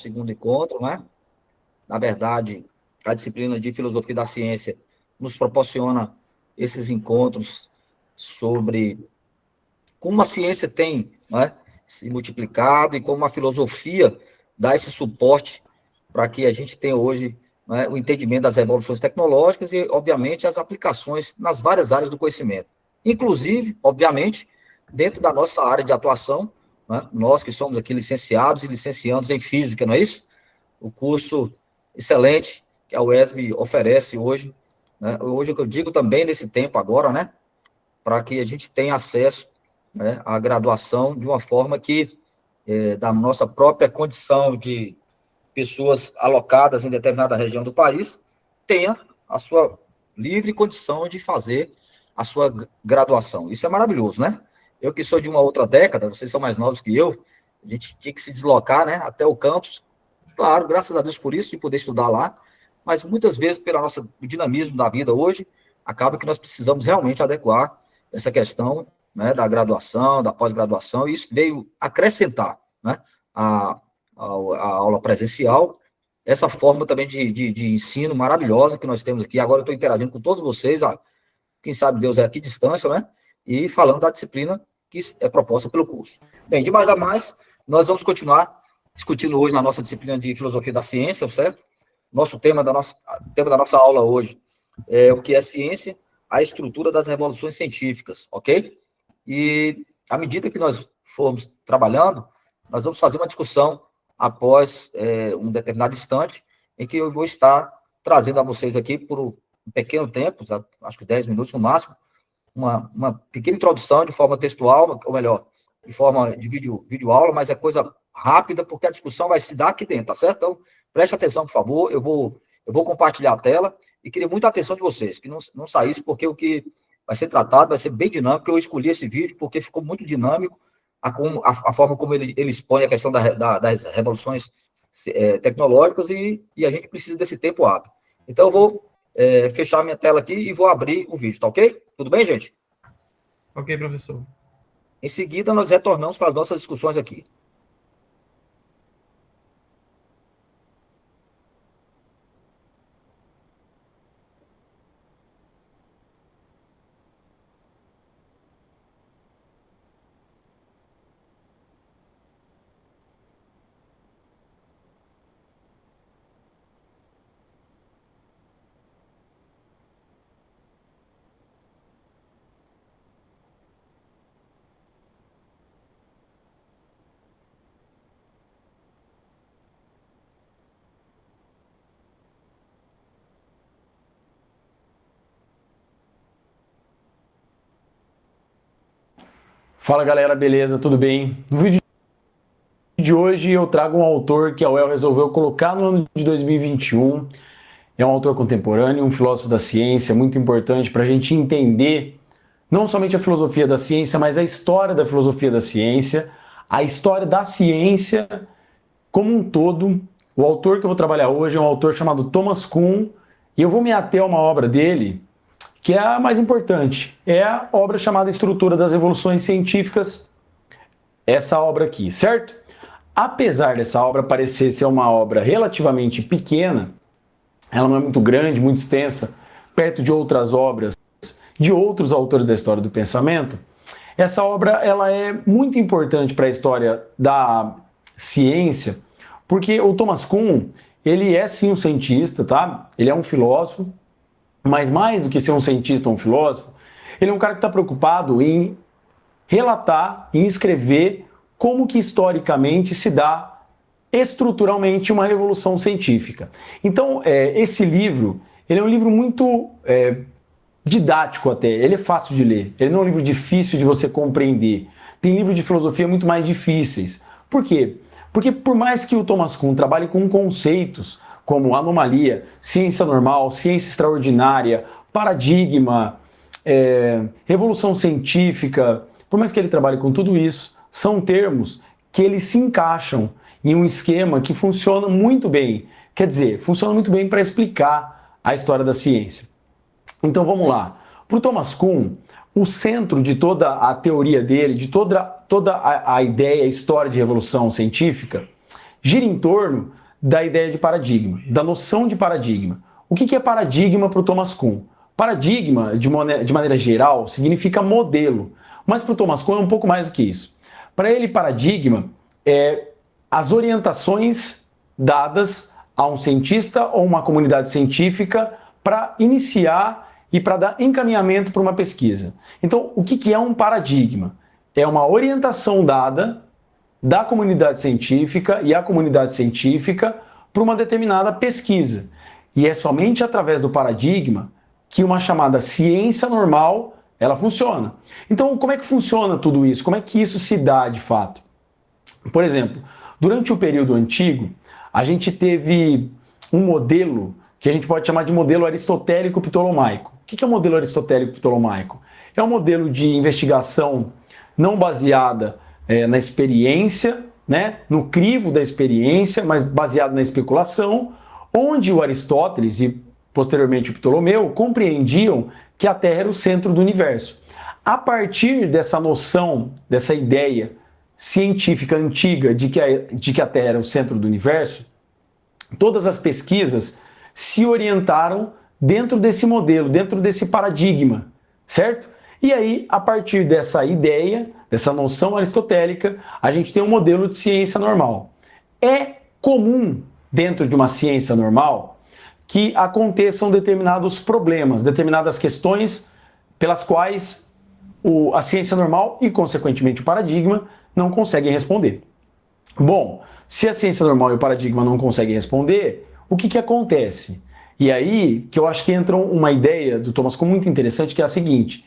segundo encontro, né? Na verdade, a disciplina de Filosofia da Ciência nos proporciona esses encontros sobre como a ciência tem, né, se multiplicado e como a filosofia dá esse suporte para que a gente tenha hoje, né, o entendimento das evoluções tecnológicas e, obviamente, as aplicações nas várias áreas do conhecimento. Inclusive, obviamente, dentro da nossa área de atuação, né, nós que somos aqui licenciados e licenciandos em física, não é isso? O curso excelente que a UESB oferece hoje, né, hoje o que eu digo também nesse tempo agora, né, para que a gente tenha acesso, né, à graduação de uma forma que, da nossa própria condição de pessoas alocadas em determinada região do país, tenha a sua livre condição de fazer a sua graduação. Isso é maravilhoso, né? Eu que sou de uma outra década, vocês são mais novos que eu, a gente tinha que se deslocar, né, até o campus, claro, graças a Deus por isso, de poder estudar lá, mas muitas vezes, pelo nosso dinamismo da vida hoje, acaba que nós precisamos realmente adequar essa questão, né, da graduação, da pós-graduação, e isso veio acrescentar, né, a aula presencial, essa forma também de ensino maravilhosa que nós temos aqui. Agora eu estou interagindo com todos vocês, quem sabe Deus é aqui distância, né, e falando da disciplina que é proposta pelo curso. Bem, de mais a mais, nós vamos continuar discutindo hoje na nossa disciplina de Filosofia da Ciência, certo? Tema da nossa aula hoje é o que é ciência, a estrutura das revoluções científicas, ok? E, à medida que nós formos trabalhando, nós vamos fazer uma discussão após um determinado instante, em que eu vou estar trazendo a vocês aqui, por um pequeno tempo, acho que 10 minutos no máximo, uma pequena introdução de forma textual, ou melhor, de forma de vídeo-aula, mas é coisa rápida, porque a discussão vai se dar aqui dentro, tá certo? Então, preste atenção, por favor, eu vou compartilhar a tela e queria muita atenção de vocês, que não saísse, porque o que vai ser tratado vai ser bem dinâmico. Eu escolhi esse vídeo porque ficou muito dinâmico a forma como ele expõe a questão das revoluções tecnológicas e a gente precisa desse tempo hábil. Então, eu vou fechar minha tela aqui e vou abrir o vídeo, tá ok? Tudo bem, gente? Ok, professor. Em seguida, nós retornamos para as nossas discussões aqui. Fala galera, beleza? Tudo bem? No vídeo de hoje eu trago um autor que a UEL resolveu colocar no ano de 2021. É um autor contemporâneo, um filósofo da ciência, muito importante para a gente entender não somente a filosofia da ciência, mas a história da filosofia da ciência, a história da ciência como um todo. O autor que eu vou trabalhar hoje é um autor chamado Thomas Kuhn, e eu vou me ater a uma obra dele que é a mais importante, é a obra chamada Estrutura das Revoluções Científicas, essa obra aqui, certo? Apesar dessa obra parecer ser uma obra relativamente pequena, ela não é muito grande, muito extensa, perto de outras obras de outros autores da história do pensamento, essa obra ela é muito importante para a história da ciência, porque o Thomas Kuhn, ele é sim um cientista, tá? Ele é um filósofo, mas mais do que ser um cientista ou um filósofo, ele é um cara que está preocupado em relatar, em escrever como que historicamente se dá estruturalmente uma revolução científica. Então, esse livro, ele é um livro muito didático até, ele é fácil de ler, ele não é um livro difícil de você compreender. Tem livros de filosofia muito mais difíceis. Por quê? Porque por mais que o Thomas Kuhn trabalhe com conceitos como anomalia, ciência normal, ciência extraordinária, paradigma, revolução científica, por mais que ele trabalhe com tudo isso, são termos que eles se encaixam em um esquema que funciona muito bem. Quer dizer, funciona muito bem para explicar a história da ciência. Então vamos lá. Para o Thomas Kuhn, o centro de toda a teoria dele, de toda a ideia, a história de revolução científica, gira em torno da ideia de paradigma, da noção de paradigma. O que é paradigma para o Thomas Kuhn? Paradigma, de maneira geral, significa modelo, mas para o Thomas Kuhn é um pouco mais do que isso. Para ele, paradigma é as orientações dadas a um cientista ou uma comunidade científica para iniciar e para dar encaminhamento para uma pesquisa. Então, o que é um paradigma? É uma orientação dada da comunidade científica e a comunidade científica para uma determinada pesquisa. E é somente através do paradigma que uma chamada ciência normal ela funciona. Então, como é que funciona tudo isso? Como é que isso se dá de fato? Por exemplo, durante o período antigo, a gente teve um modelo que a gente pode chamar de modelo aristotélico-ptolomaico. O que é o modelo aristotélico-ptolomaico? É um modelo de investigação não baseada na experiência, né, no crivo da experiência, mas baseado na especulação, onde o Aristóteles e posteriormente o Ptolomeu compreendiam que a Terra era o centro do universo. A partir dessa noção, dessa ideia científica antiga de que a Terra era o centro do universo, todas as pesquisas se orientaram dentro desse modelo, dentro desse paradigma, certo? E aí, a partir dessa ideia, dessa noção aristotélica, a gente tem um modelo de ciência normal. É comum, dentro de uma ciência normal, que aconteçam determinados problemas, determinadas questões pelas quais a ciência normal e, consequentemente, o paradigma não conseguem responder. Bom, se a ciência normal e o paradigma não conseguem responder, o que acontece? E aí que eu acho que entra uma ideia do Thomas Kuhn muito interessante, que é a seguinte: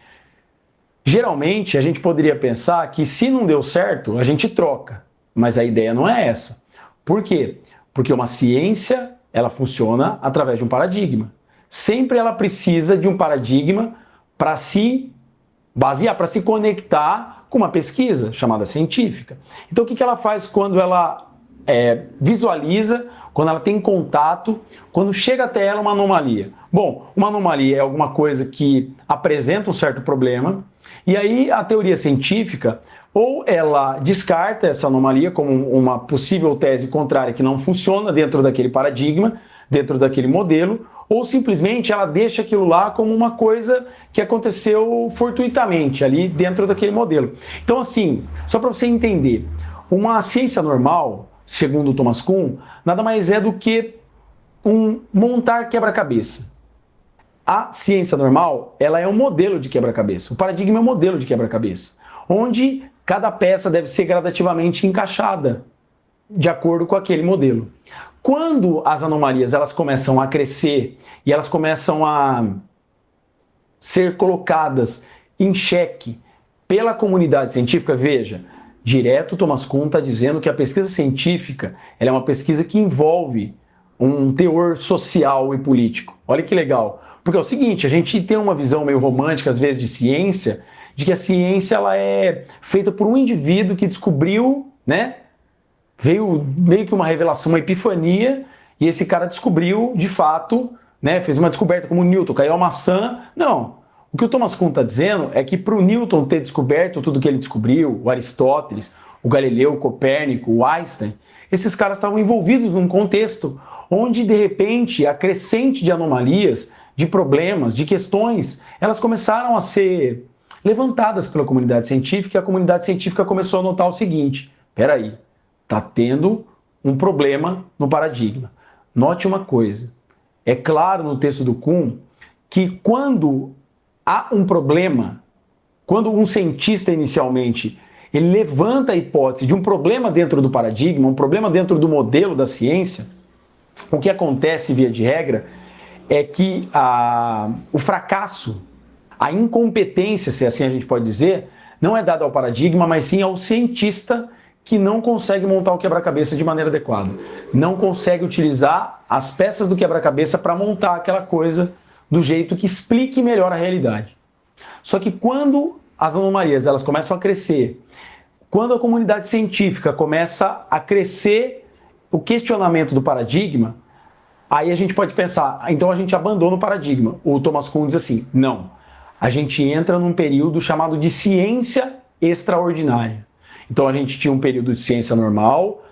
geralmente a gente poderia pensar que se não deu certo, a gente troca, mas a ideia não é essa. Por quê? Porque uma ciência ela funciona através de um paradigma. Sempre ela precisa de um paradigma para se basear, para se conectar com uma pesquisa chamada científica. Então o que ela faz quando ela visualiza, quando ela tem contato, quando chega até ela uma anomalia? Bom, uma anomalia é alguma coisa que apresenta um certo problema, e aí a teoria científica ou ela descarta essa anomalia como uma possível tese contrária que não funciona dentro daquele paradigma, dentro daquele modelo, ou simplesmente ela deixa aquilo lá como uma coisa que aconteceu fortuitamente ali dentro daquele modelo. Então assim, só para você entender, uma ciência normal, segundo o Thomas Kuhn, nada mais é do que um montar quebra-cabeça. A ciência normal, ela é um modelo de quebra-cabeça. O paradigma é um modelo de quebra-cabeça, onde cada peça deve ser gradativamente encaixada de acordo com aquele modelo. Quando as anomalias elas começam a crescer e elas começam a ser colocadas em xeque pela comunidade científica, veja, direto Thomas Kuhn está dizendo que a pesquisa científica ela é uma pesquisa que envolve um teor social e político. Olha que legal. Porque é o seguinte, a gente tem uma visão meio romântica, às vezes, de ciência, de que a ciência ela é feita por um indivíduo que descobriu, né? Veio meio que uma revelação, uma epifania, e esse cara descobriu, de fato, né? Fez uma descoberta como Newton, caiu a maçã. Não. O que o Thomas Kuhn está dizendo é que para o Newton ter descoberto tudo que ele descobriu, o Aristóteles, o Galileu, o Copérnico, o Einstein, esses caras estavam envolvidos num contexto onde, de repente, a crescente de anomalias, de problemas, de questões, elas começaram a ser levantadas pela comunidade científica, e a comunidade científica começou a notar o seguinte: peraí, está tendo um problema no paradigma. Note uma coisa, é claro no texto do Kuhn que quando há um problema, quando um cientista inicialmente ele levanta a hipótese de um problema dentro do paradigma, um problema dentro do modelo da ciência, o que acontece via de regra é que o fracasso, a incompetência, se assim a gente pode dizer, não é dada ao paradigma, mas sim ao cientista que não consegue montar o quebra-cabeça de maneira adequada. Não consegue utilizar as peças do quebra-cabeça para montar aquela coisa do jeito que explique melhor a realidade. Só que quando as anomalias elas começam a crescer, quando a comunidade científica começa a crescer o questionamento do paradigma, aí a gente pode pensar, então a gente abandona o paradigma. O Thomas Kuhn diz assim, não, a gente entra num período chamado de ciência extraordinária. Então a gente tinha um período de ciência normal,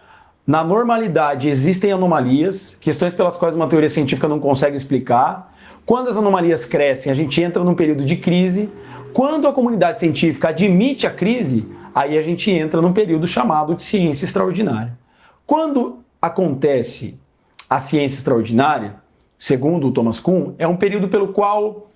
Na normalidade existem anomalias, questões pelas quais uma teoria científica não consegue explicar. Quando as anomalias crescem, a gente entra num período de crise. Quando a comunidade científica admite a crise, aí a gente entra num período chamado de ciência extraordinária. Quando acontece a ciência extraordinária, segundo o Thomas Kuhn, é um período pelo qual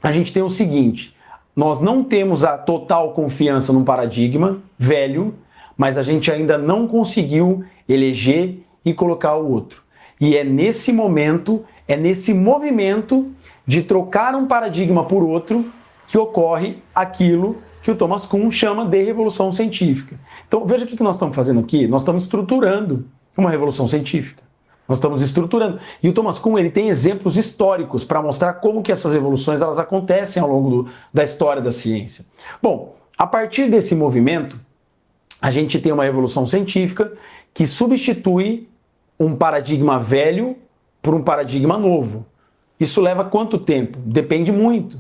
a gente tem o seguinte: nós não temos a total confiança num paradigma velho, mas a gente ainda não conseguiu eleger e colocar o outro. E é nesse momento, é nesse movimento de trocar um paradigma por outro que ocorre aquilo que o Thomas Kuhn chama de revolução científica. Então veja o que nós estamos fazendo aqui. Nós estamos estruturando uma revolução científica. Nós estamos estruturando. E o Thomas Kuhn, ele tem exemplos históricos para mostrar como que essas revoluções elas acontecem ao longo da história da ciência. Bom, a partir desse movimento, a gente tem uma revolução científica que substitui um paradigma velho por um paradigma novo. Isso leva quanto tempo? Depende muito,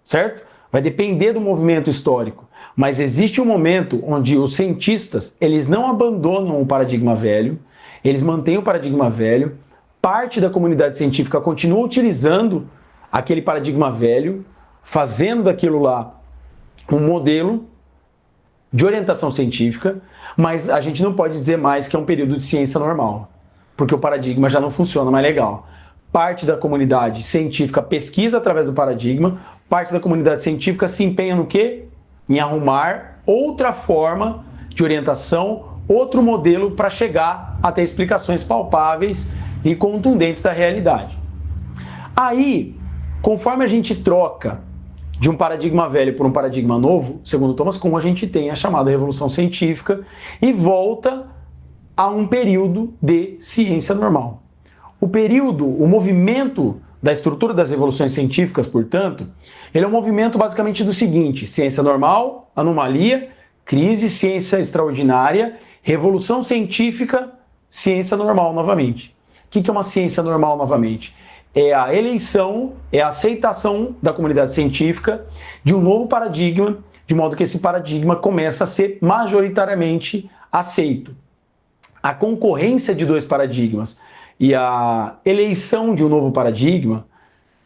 certo? Vai depender do movimento histórico. Mas existe um momento onde os cientistas, eles não abandonam o paradigma velho, eles mantêm o paradigma velho, parte da comunidade científica continua utilizando aquele paradigma velho, fazendo daquilo lá um modelo de orientação científica, mas a gente não pode dizer mais que é um período de ciência normal, porque o paradigma já não funciona mais legal. Parte da comunidade científica pesquisa através do paradigma, parte da comunidade científica se empenha no quê? Em arrumar outra forma de orientação, outro modelo para chegar até explicações palpáveis e contundentes da realidade. Aí, conforme a gente troca de um paradigma velho por um paradigma novo, segundo Thomas Kuhn, a gente tem a chamada revolução científica e volta a um período de ciência normal. O movimento da estrutura das revoluções científicas, portanto, ele é um movimento basicamente do seguinte: ciência normal, anomalia, crise, ciência extraordinária, revolução científica, ciência normal novamente. O que é uma ciência normal novamente? É a eleição, é a aceitação da comunidade científica de um novo paradigma, de modo que esse paradigma começa a ser majoritariamente aceito. A concorrência de dois paradigmas e a eleição de um novo paradigma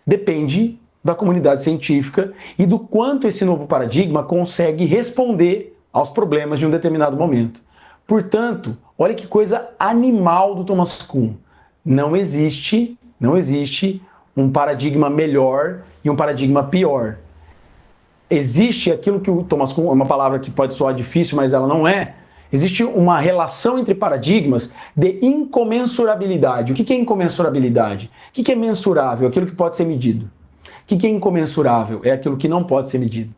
depende da comunidade científica e do quanto esse novo paradigma consegue responder aos problemas de um determinado momento. Portanto, olha que coisa animal do Thomas Kuhn. Não existe um paradigma melhor e um paradigma pior. Existe aquilo que o Thomas Kuhn, é uma palavra que pode soar difícil, mas ela não é. Existe uma relação entre paradigmas de incomensurabilidade. O que é incomensurabilidade? O que é mensurável? Aquilo que pode ser medido. O que é incomensurável? É aquilo que não pode ser medido.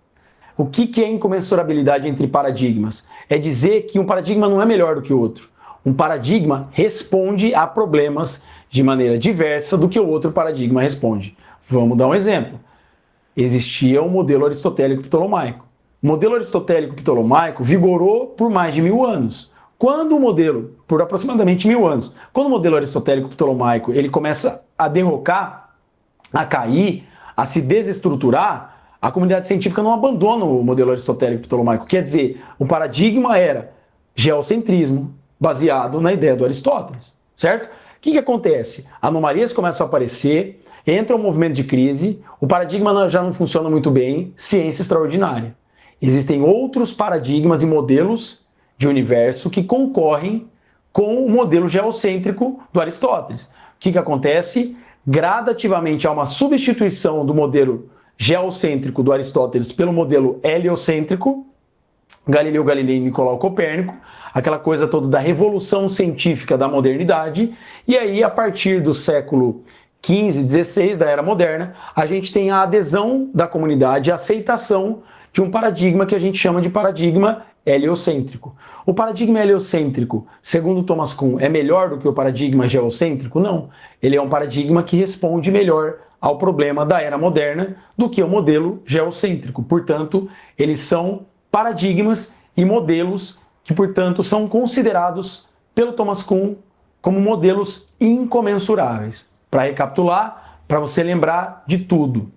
O que é incomensurabilidade entre paradigmas? É dizer que um paradigma não é melhor do que o outro. Um paradigma responde a problemas de maneira diversa do que o outro paradigma responde. Vamos dar um exemplo. Existia o modelo aristotélico-ptolomaico. O modelo aristotélico-ptolomaico vigorou por mais de 1000 anos. Por aproximadamente 1000 anos. Quando o modelo aristotélico-ptolomaico ele começa a derrocar, a cair, a se desestruturar, a comunidade científica não abandona o modelo aristotélico-ptolomaico. Quer dizer, o paradigma era geocentrismo, baseado na ideia do Aristóteles, certo? O que acontece? Anomalias começam a aparecer, entra um movimento de crise, o paradigma já não funciona muito bem, ciência extraordinária. Existem outros paradigmas e modelos de universo que concorrem com o modelo geocêntrico do Aristóteles. O que acontece? Gradativamente há uma substituição do modelo geocêntrico do Aristóteles pelo modelo heliocêntrico, Galileu Galilei e Nicolau Copérnico, aquela coisa toda da revolução científica da modernidade, e aí a partir do século XV, XVI, da Era Moderna, a gente tem a adesão da comunidade, a aceitação de um paradigma que a gente chama de paradigma heliocêntrico. O paradigma heliocêntrico, segundo Thomas Kuhn, é melhor do que o paradigma geocêntrico? Não. Ele é um paradigma que responde melhor ao problema da Era Moderna do que o modelo geocêntrico. Portanto, eles são paradigmas e modelos que, portanto, são considerados pelo Thomas Kuhn como modelos incomensuráveis. Para recapitular, para você lembrar de tudo.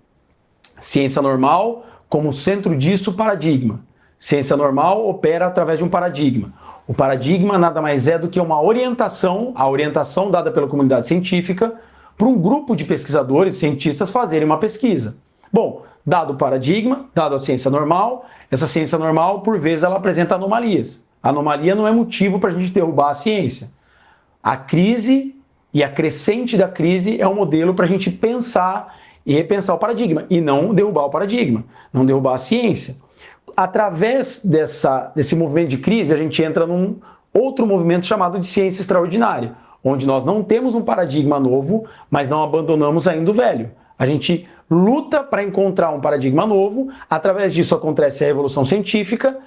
Ciência normal, como centro disso, paradigma. Ciência normal opera através de um paradigma. O paradigma nada mais é do que uma orientação, a orientação dada pela comunidade científica, para um grupo de pesquisadores, cientistas fazerem uma pesquisa. Bom, dado o paradigma, dado a ciência normal, essa ciência normal, por vezes, ela apresenta anomalias. A anomalia não é motivo para a gente derrubar a ciência. A crise e a crescente da crise é um modelo para a gente pensar e repensar o paradigma, e não derrubar o paradigma, não derrubar a ciência. Através desse movimento de crise, a gente entra num outro movimento chamado de ciência extraordinária, onde nós não temos um paradigma novo, mas não abandonamos ainda o velho. A gente luta para encontrar um paradigma novo, através disso acontece a revolução científica,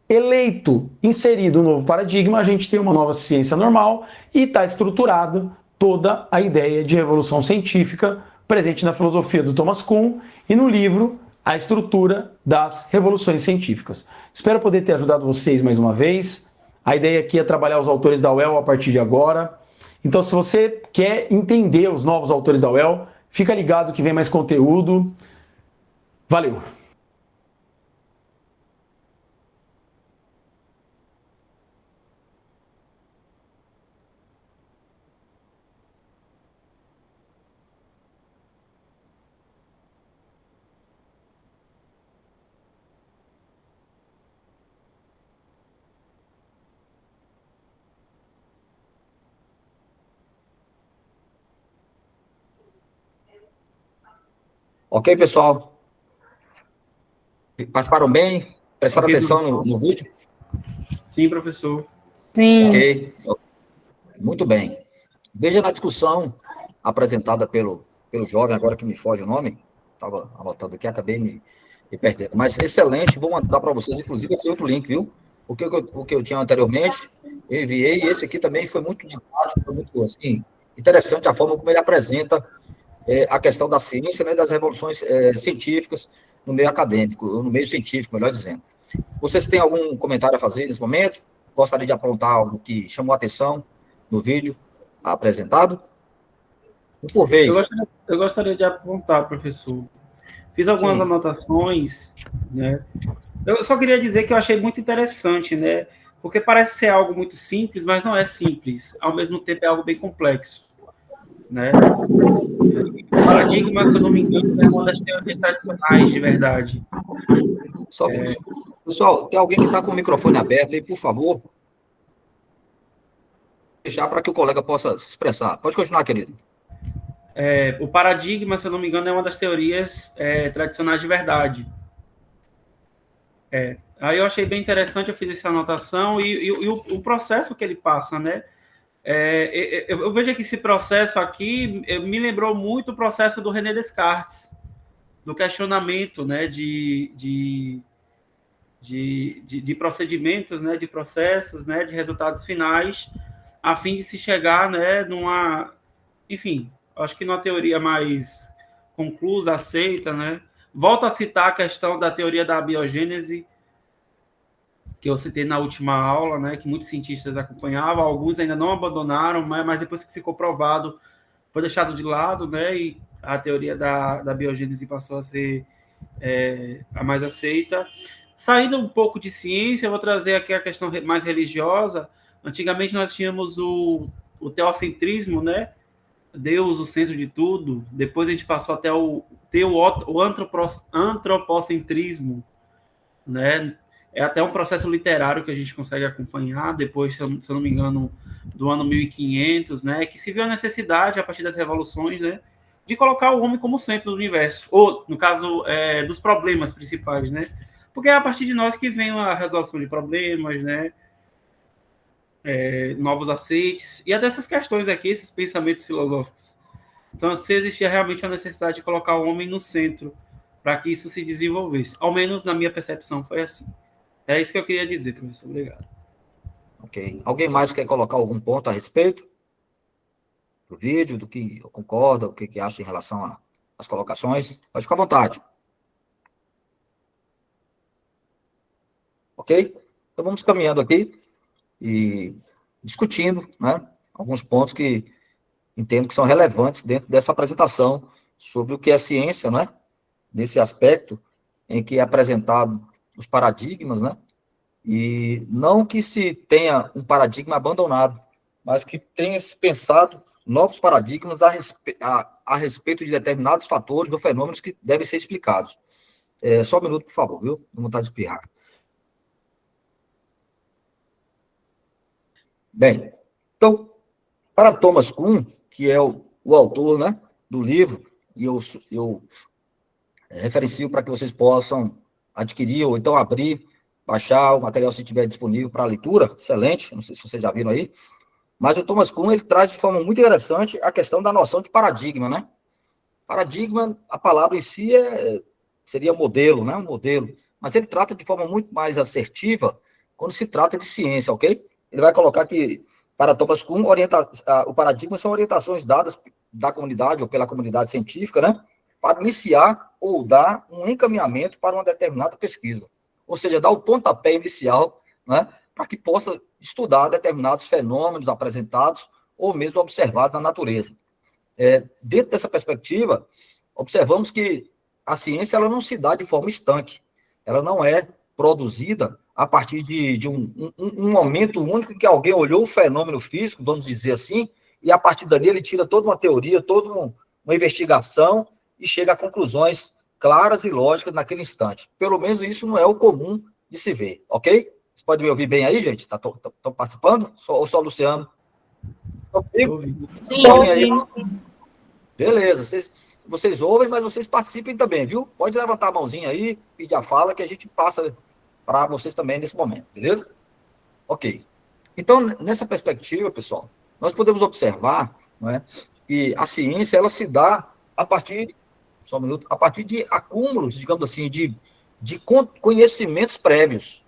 eleito, inserido um novo paradigma, a gente tem uma nova ciência normal e está estruturado toda a ideia de revolução científica presente na filosofia do Thomas Kuhn e no livro A Estrutura das Revoluções Científicas. Espero poder ter ajudado vocês mais uma vez. A ideia aqui é trabalhar os autores da UEL a partir de agora. Então, se você quer entender os novos autores da UEL, fica ligado que vem mais conteúdo. Valeu! Ok, pessoal? Participaram bem? Prestaram Ok, atenção professor. no vídeo? Sim, professor. Sim. Ok. Muito bem. Veja na discussão apresentada pelo jovem, agora que me foge o nome, estava anotando aqui, acabei me perdendo. Mas excelente, vou mandar para vocês, inclusive, esse outro link, viu? O que eu tinha anteriormente, eu enviei, e esse aqui também foi muito didático, foi muito, assim, interessante a forma como ele apresenta a questão da ciência, né, das revoluções científicas no meio acadêmico, ou no meio científico, melhor dizendo. Vocês têm algum comentário a fazer nesse momento? Gostaria de apontar algo que chamou a atenção no vídeo apresentado? Por vez. Eu gostaria de apontar, professor. Fiz algumas anotações, né? Eu só queria dizer que eu achei muito interessante, né? Porque parece ser algo muito simples, mas não é simples. Ao mesmo tempo é algo bem complexo, né? O paradigma, se eu não me engano, é uma das teorias tradicionais de verdade. Pessoal, tem alguém que está com o microfone aberto aí, por favor? Deixar para que o colega possa se expressar. Pode continuar, querido. O paradigma, se eu não me engano, é uma das teorias tradicionais de verdade. Aí eu achei bem interessante, eu fiz essa anotação e o processo que ele passa, né? Eu vejo que esse processo aqui me lembrou muito o processo do René Descartes, do questionamento, né, de procedimentos, né, de processos, né, de resultados finais, a fim de se chegar, né, enfim, acho que numa teoria mais conclusa, aceita, né? Volto a citar a questão da teoria da abiogênese, que eu citei na última aula, né, que muitos cientistas acompanhavam, alguns ainda não abandonaram, mas depois que ficou provado, foi deixado de lado, né, e a teoria da biogênese passou a ser a mais aceita. Saindo um pouco de ciência, eu vou trazer aqui a questão mais religiosa. Antigamente nós tínhamos o teocentrismo, né, Deus o centro de tudo. Depois a gente passou até ter o antropocentrismo, né? É até um processo literário que a gente consegue acompanhar, depois, se eu não me engano, do ano 1500, né, que se viu a necessidade, a partir das revoluções, né, de colocar o homem como centro do universo, ou, no caso, dos problemas principais, né, porque é a partir de nós que vem a resolução de problemas, né, novos aceites, e até essas questões aqui, esses pensamentos filosóficos. Então, se existia realmente a necessidade de colocar o homem no centro, para que isso se desenvolvesse. Ao menos na minha percepção foi assim. É isso que eu queria dizer, professor. Obrigado. Ok. Alguém mais quer colocar algum ponto a respeito do vídeo, do que concorda, o que acha em relação às colocações? Pode ficar à vontade. Ok? Então vamos caminhando aqui e discutindo, né, alguns pontos que entendo que são relevantes dentro dessa apresentação sobre o que é ciência, né, nesse aspecto em que é apresentado os paradigmas, né, E não que se tenha um paradigma abandonado, mas que tenha se pensado novos paradigmas a respeito de determinados fatores ou fenômenos que devem ser explicados. Só um minuto, por favor, viu? Não vontade de espirrar. Bem, então, para Thomas Kuhn, que é o autor, né, do livro, e eu referencio para que vocês possam adquirir ou então abrir, baixar o material se estiver disponível para leitura, excelente, não sei se vocês já viram aí, mas o Thomas Kuhn, ele traz de forma muito interessante a questão da noção de paradigma, né? Paradigma, a palavra em si seria modelo, né? Um modelo, mas ele trata de forma muito mais assertiva quando se trata de ciência, ok? Ele vai colocar que, para Thomas Kuhn, o paradigma são orientações dadas da comunidade ou pela comunidade científica, né? Para iniciar ou dar um encaminhamento para uma determinada pesquisa. Ou seja, dar o pontapé inicial, né? Para que possa estudar determinados fenômenos apresentados ou mesmo observados na natureza. Dentro dessa perspectiva, observamos que a ciência ela não se dá de forma estanque, ela não é produzida a partir de um momento único em que alguém olhou o fenômeno físico, vamos dizer assim, e a partir dali ele tira toda uma teoria, toda uma investigação e chega a conclusões claras e lógicas naquele instante. Pelo menos isso não é o comum de se ver, ok? Vocês podem me ouvir bem aí, gente? Estão participando? Ou só o Luciano? Sim, beleza, vocês ouvem, mas vocês participem também, viu? Pode levantar a mãozinha aí, pedir a fala, que a gente passa para vocês também nesse momento, beleza? Ok. Então, nessa perspectiva, pessoal, nós podemos observar, não é, que a ciência ela se dá a partir, só um minuto, a partir de acúmulos, digamos assim, de conhecimentos prévios.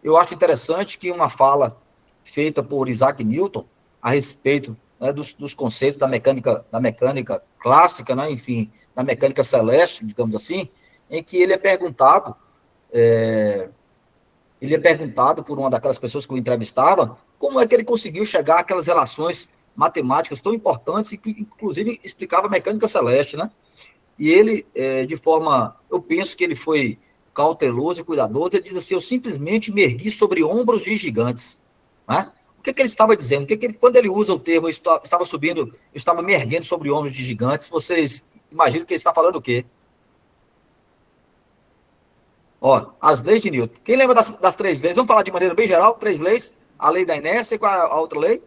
Eu acho interessante que uma fala feita por Isaac Newton a respeito, né, dos conceitos da mecânica clássica, né, enfim, da mecânica celeste, digamos assim, em que ele é perguntado por uma daquelas pessoas que o entrevistava, como é que ele conseguiu chegar àquelas relações matemáticas tão importantes e que, inclusive, explicava a mecânica celeste, né? E ele, de forma, eu penso que ele foi cauteloso e cuidadoso, ele diz assim, eu simplesmente me ergui sobre ombros de gigantes, né? O que ele estava dizendo? Quando ele usa o termo, eu estava me erguendo sobre ombros de gigantes, vocês imaginam que ele está falando o quê? Ó, as leis de Newton. Quem lembra das 3 leis? Vamos falar de maneira bem geral, 3 leis. A lei da inércia e qual a outra lei?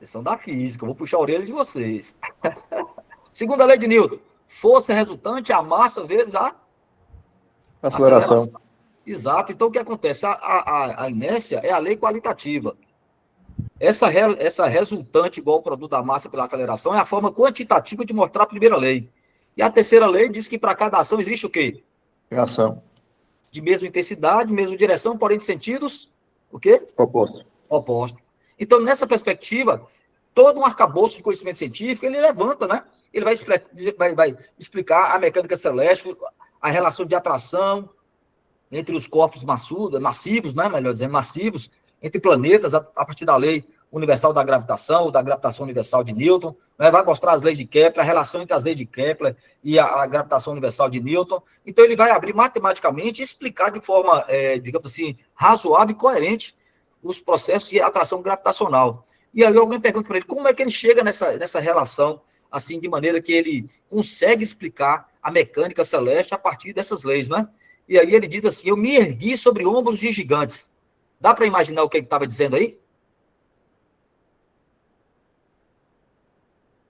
Questão da física, eu vou puxar a orelha de vocês. Segunda lei de Newton. Força resultante a massa vezes a aceleração. Exato. Então, o que acontece? A inércia é a lei qualitativa. Essa resultante igual ao produto da massa pela aceleração é a forma quantitativa de mostrar a primeira lei. E a terceira lei diz que para cada ação existe o quê? Reação. De mesma intensidade, mesma direção, porém de sentidos, o quê? Opostos. Então, nessa perspectiva, todo um arcabouço de conhecimento científico, ele levanta, né? Ele vai explicar a mecânica celeste, a relação de atração entre os corpos massivos, né? Melhor dizendo, massivos, entre planetas, a partir da lei universal da gravitação universal de Newton, né? Vai mostrar as leis de Kepler, a relação entre as leis de Kepler e a gravitação universal de Newton. Então, ele vai abrir matematicamente e explicar de forma, digamos assim, razoável e coerente os processos de atração gravitacional. E aí alguém pergunta para ele como é que ele chega nessa relação, assim, de maneira que ele consegue explicar a mecânica celeste a partir dessas leis, né? E aí ele diz assim, eu me ergui sobre ombros de gigantes. Dá para imaginar o que ele estava dizendo aí?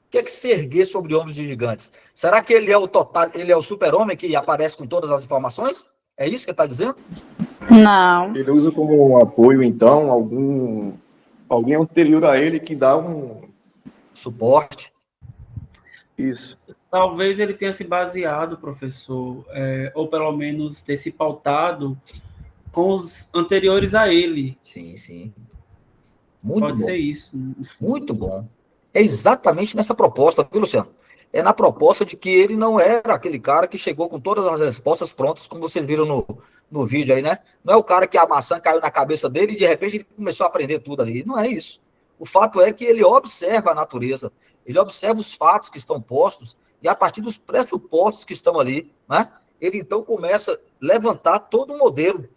O que é que se erguer sobre ombros de gigantes? Será que ele é o super-homem que aparece com todas as informações? É isso que ele está dizendo? não. Ele usa como um apoio, então, alguém anterior a ele que dá um Suporte. Isso. Talvez ele tenha se baseado, professor, ou pelo menos ter se pautado com os anteriores a ele. Sim, sim. Muito Pode bom. ser isso. Muito bom. É exatamente nessa proposta, viu, Luciano? É na proposta de que ele não era aquele cara que chegou com todas as respostas prontas, como vocês viram no vídeo aí, né? Não é o cara que a maçã caiu na cabeça dele e de repente ele começou a aprender tudo ali. Não é isso. O fato é que ele observa a natureza, ele observa os fatos que estão postos e a partir dos pressupostos que estão ali, né? Ele então começa a levantar todo um modelo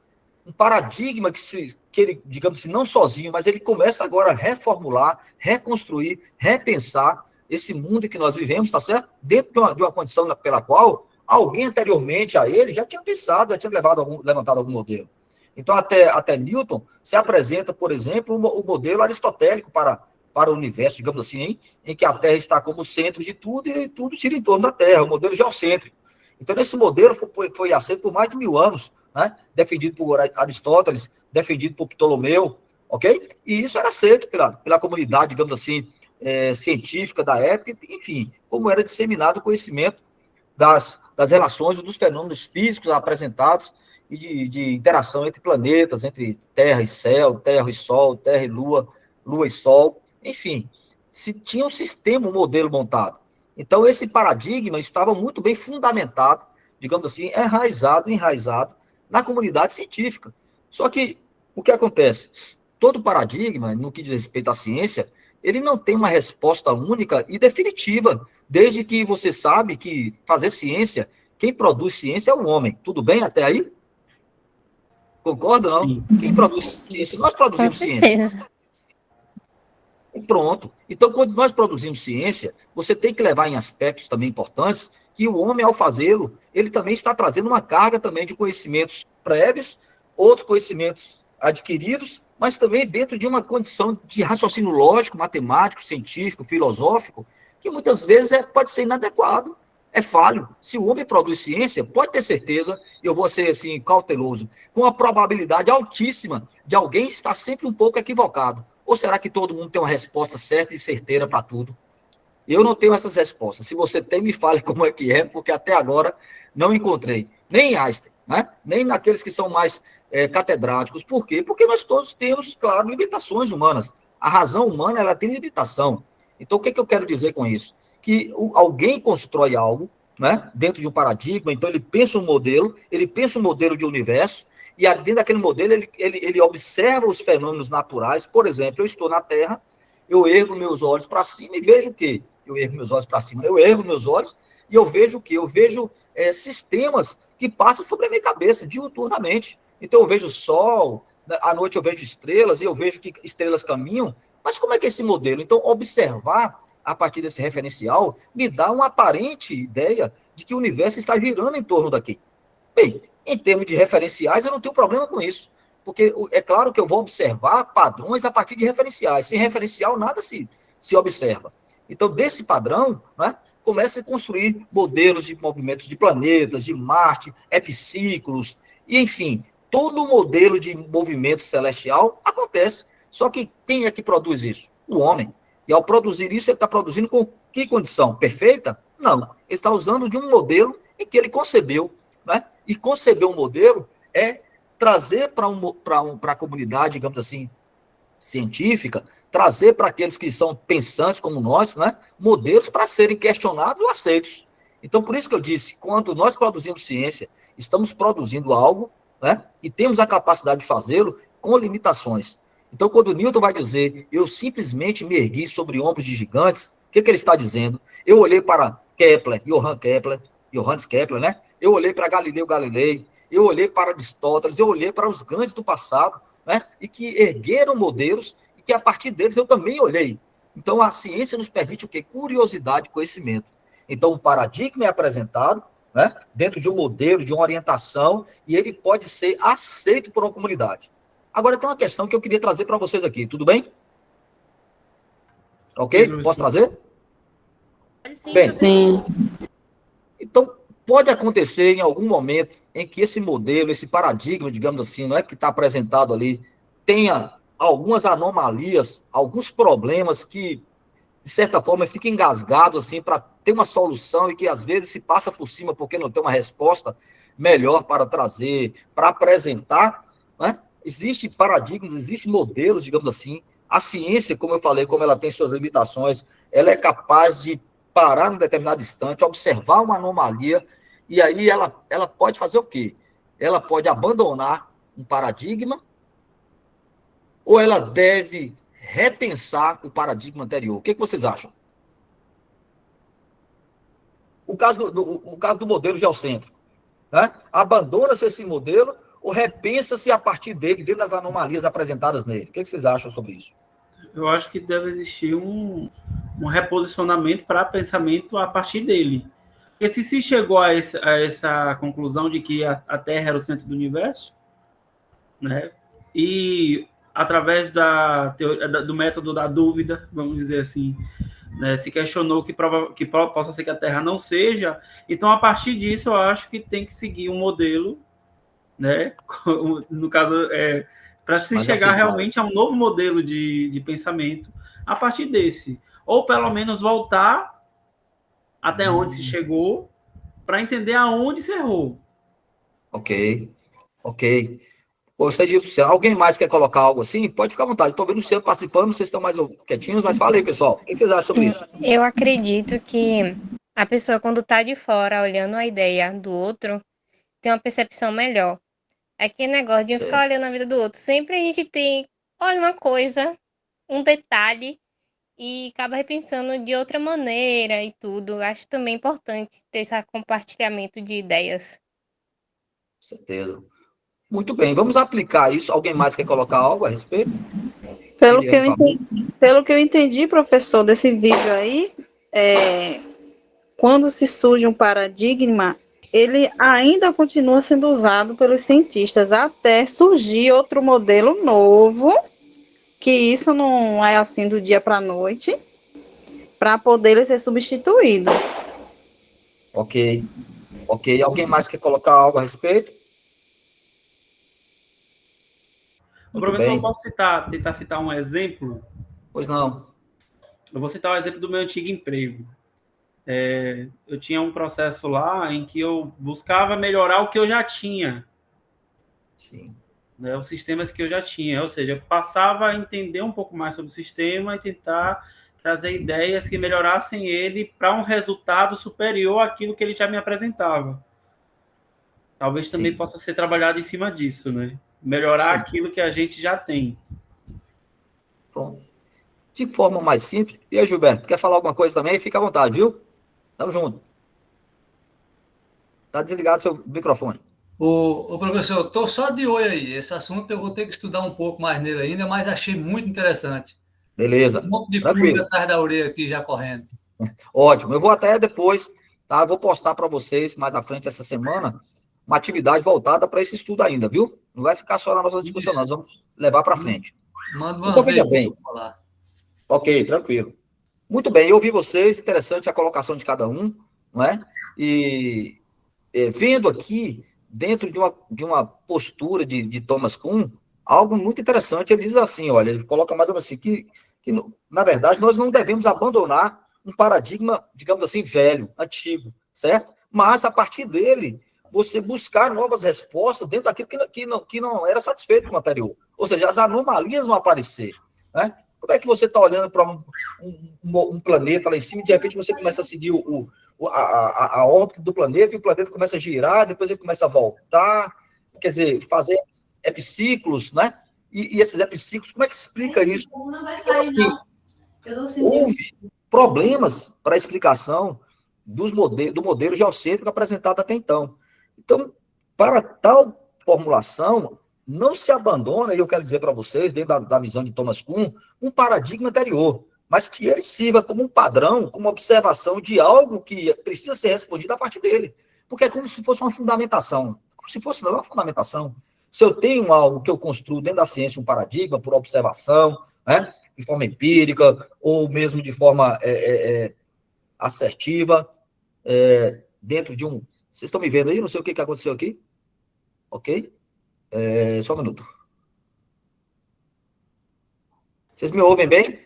um paradigma que ele, digamos assim, não sozinho, mas ele começa agora a reformular, reconstruir, repensar esse mundo que nós vivemos, tá certo? Dentro de uma condição pela qual alguém anteriormente a ele já tinha pensado, já tinha levantado algum modelo. Então, até Newton se apresenta, por exemplo, o modelo aristotélico para o universo, digamos assim, em que a Terra está como centro de tudo e tudo gira em torno da Terra, o modelo geocêntrico. Então, esse modelo foi aceito por mais de 1000 anos, né? Defendido por Aristóteles, defendido por Ptolomeu, ok? E isso era aceito pela comunidade, digamos assim, científica da época, enfim, como era disseminado o conhecimento das relações, dos fenômenos físicos apresentados e de interação entre planetas, entre Terra e céu, Terra e Sol, Terra e Lua, Lua e Sol, enfim, tinha um sistema, um modelo montado. Então, esse paradigma estava muito bem fundamentado, digamos assim, enraizado na comunidade científica. Só que, o que acontece? Todo paradigma, no que diz respeito à ciência, ele não tem uma resposta única e definitiva, desde que você sabe que fazer ciência, quem produz ciência é o homem. Tudo bem até aí? Concorda, não? Sim. Quem produz ciência? Nós Com produzimos ciência. certeza. E pronto. Então, quando nós produzimos ciência, você tem que levar em aspectos também importantes que o homem, ao fazê-lo, ele também está trazendo uma carga também de conhecimentos prévios, outros conhecimentos adquiridos, mas também dentro de uma condição de raciocínio lógico, matemático, científico, filosófico, que muitas vezes pode ser inadequado, é falho. Se o homem produz ciência, pode ter certeza, eu vou ser assim cauteloso, com a probabilidade altíssima de alguém estar sempre um pouco equivocado. Ou será que todo mundo tem uma resposta certa e certeira para tudo? Eu não tenho essas respostas. Se você tem, me fale como é que é, porque até agora não encontrei. Nem em Einstein, né? Nem naqueles que são mais catedráticos. Por quê? Porque nós todos temos, claro, limitações humanas. A razão humana, ela tem limitação. Então, o que eu quero dizer com isso? Que alguém constrói algo, né, dentro de um paradigma, então ele pensa um modelo de universo, e dentro daquele modelo ele observa os fenômenos naturais. Por exemplo, eu estou na Terra, eu ergo meus olhos para cima e vejo o quê? Eu ergo meus olhos para cima, eu ergo meus olhos e eu vejo o quê? Eu vejo sistemas que passam sobre a minha cabeça diuturnamente. Então eu vejo o Sol, à noite eu vejo estrelas e eu vejo que estrelas caminham. Mas como é que é esse modelo? Então, observar a partir desse referencial me dá uma aparente ideia de que o universo está girando em torno daqui. Bem, em termos de referenciais, eu não tenho problema com isso, porque é claro que eu vou observar padrões a partir de referenciais. Sem referencial, nada se observa. Então, desse padrão, né, começa a construir modelos de movimentos de planetas, de Marte, epiciclos, e enfim, todo o modelo de movimento celestial acontece. Só que quem é que produz isso? O homem. E ao produzir isso, ele está produzindo com que condição? Perfeita? Não. Ele está usando de um modelo em que ele concebeu, né? E conceber um modelo é trazer para a comunidade, digamos assim, científica, trazer para aqueles que são pensantes como nós, né, modelos para serem questionados ou aceitos. Então, por isso que eu disse, quando nós produzimos ciência, estamos produzindo algo, né, e temos a capacidade de fazê-lo com limitações. Então, quando Newton vai dizer, eu simplesmente me ergui sobre ombros de gigantes, o que ele está dizendo? Eu olhei para Johannes Kepler, né? Eu olhei para Galileu Galilei, eu olhei para Aristóteles, eu olhei para os grandes do passado, né? E que ergueram modelos e que a partir deles eu também olhei. Então, a ciência nos permite o quê? Curiosidade e conhecimento. Então, o paradigma é apresentado, né, dentro de um modelo, de uma orientação, e ele pode ser aceito por uma comunidade. Agora, tem uma questão que eu queria trazer para vocês aqui, tudo bem? Ok? Posso trazer? Bem, Sim. então, pode acontecer em algum momento em que esse modelo, esse paradigma, digamos assim, não é que está apresentado ali, tenha algumas anomalias, alguns problemas que, de certa forma, fica engasgado assim para ter uma solução e que às vezes se passa por cima porque não tem uma resposta melhor para trazer, para apresentar, né? Existem paradigmas, existem modelos, digamos assim. A ciência, como eu falei, como ela tem suas limitações, ela é capaz de parar num determinado instante, observar uma anomalia, e aí ela pode fazer o quê? Ela pode abandonar um paradigma ou ela deve repensar o paradigma anterior? O que vocês acham? O caso do modelo geocêntrico, né? Abandona-se esse modelo ou repensa-se a partir dele, dentro das anomalias apresentadas nele? O que vocês acham sobre isso? Eu acho que deve existir um reposicionamento para pensamento a partir dele. Porque se chegou a essa conclusão de que a Terra era o centro do universo, né? E através do método da dúvida, vamos dizer assim, né, se questionou que possa ser que a Terra não seja, então a partir disso eu acho que tem que seguir um modelo, né? No caso, para se chegar realmente a um novo modelo de pensamento a partir desse, ou pelo menos voltar até onde se chegou para entender aonde se errou. Ok. Gostei disso, Luciano. Alguém mais quer colocar algo assim? Pode ficar à vontade. Estou vendo o Luciano participando, vocês estão mais quietinhos, mas fala aí, pessoal. O que vocês acham sobre isso? Eu acredito que a pessoa, quando está de fora, olhando a ideia do outro, tem uma percepção melhor. Aquele negócio de ficar olhando a vida do outro. Sempre a gente olha uma coisa, um detalhe, e acaba repensando de outra maneira e tudo. Acho também importante ter esse compartilhamento de ideias. Certeza. Muito bem, vamos aplicar isso. Alguém mais quer colocar algo a respeito? Pelo que eu entendi, professor, desse vídeo aí, quando se surge um paradigma, ele ainda continua sendo usado pelos cientistas até surgir outro modelo novo, que isso não é assim do dia para a noite, para poder ser substituído. Ok. Alguém mais quer colocar algo a respeito? O professor, eu posso tentar citar um exemplo? Pois não. Eu vou citar o exemplo do meu antigo emprego. Eu tinha um processo lá em que eu buscava melhorar o que eu já tinha. Sim. Né, os sistemas que eu já tinha. Ou seja, eu passava a entender um pouco mais sobre o sistema e tentar trazer ideias que melhorassem ele para um resultado superior àquilo que ele já me apresentava. Talvez também possa ser trabalhado em cima disso, né? Melhorar aquilo que a gente já tem. Pronto. De forma mais simples. E aí, Gilberto, quer falar alguma coisa também? Fica à vontade, viu? Tamo junto. Tá desligado seu microfone. Ô professor, eu tô só de olho aí. Esse assunto eu vou ter que estudar um pouco mais nele ainda, mas achei muito interessante. Beleza. Um monte de pulga atrás da orelha aqui já correndo. Ótimo. Eu vou até depois, tá? Eu vou postar para vocês mais à frente essa semana uma atividade voltada para esse estudo ainda, viu? Não vai ficar só na nossa discussão, nós vamos levar para frente. Manda uma então, veja bem. Falar. Ok, tranquilo. Muito bem, eu ouvi vocês, interessante a colocação de cada um, não é? E vendo aqui, dentro de uma postura de Thomas Kuhn, algo muito interessante, ele diz assim, olha, ele coloca mais ou menos assim, que na verdade, nós não devemos abandonar um paradigma, digamos assim, velho, antigo, certo? Mas, a partir dele, você buscar novas respostas dentro daquilo que não era satisfeito com o anterior. Ou seja, as anomalias vão aparecer, né? Como é que você está olhando para um planeta lá em cima e, de repente, você começa a seguir a órbita do planeta e o planeta começa a girar, depois ele começa a voltar, quer dizer, fazer epiciclos, né? E esses epiciclos, como é que explica isso? Não vai sair, não. Eu não senti. Houve problemas para a explicação do modelo geocêntrico apresentado até então. Então, para tal formulação, não se abandona, e eu quero dizer para vocês, dentro da visão de Thomas Kuhn, um paradigma anterior, mas que ele sirva como um padrão, como observação de algo que precisa ser respondido a partir dele. Porque é como se fosse uma fundamentação. Como se fosse não uma fundamentação. Se eu tenho algo que eu construo dentro da ciência, um paradigma, por observação, né, de forma empírica, ou mesmo de forma assertiva, dentro de um... Vocês estão me vendo aí? Não sei o que aconteceu aqui. Ok? Só um minuto. Vocês me ouvem bem?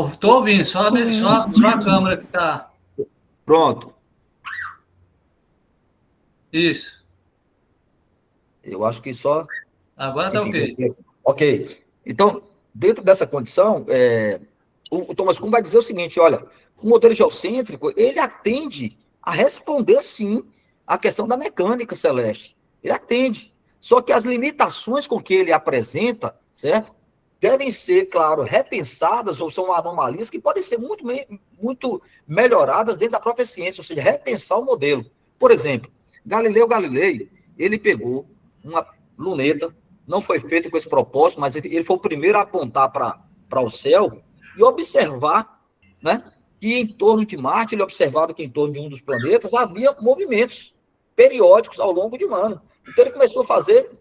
Estou ouvindo, só a câmera que está... Pronto. Isso. Eu acho que só... Agora está ok. Ok. Então, dentro dessa condição, o Thomas Kuhn vai dizer o seguinte, olha, o modelo geocêntrico, ele atende a responder, sim, a questão da mecânica celeste. Ele atende. Só que as limitações com que ele apresenta, certo? Devem ser, claro, repensadas, ou são anomalias que podem ser muito melhoradas dentro da própria ciência, ou seja, repensar o modelo. Por exemplo, Galileu Galilei, ele pegou luneta, não foi feito com esse propósito, mas ele foi o primeiro a apontar para o céu e observar, né, que em torno de Marte, ele observava que em torno de um dos planetas havia movimentos periódicos ao longo de um ano. Então ele começou a fazer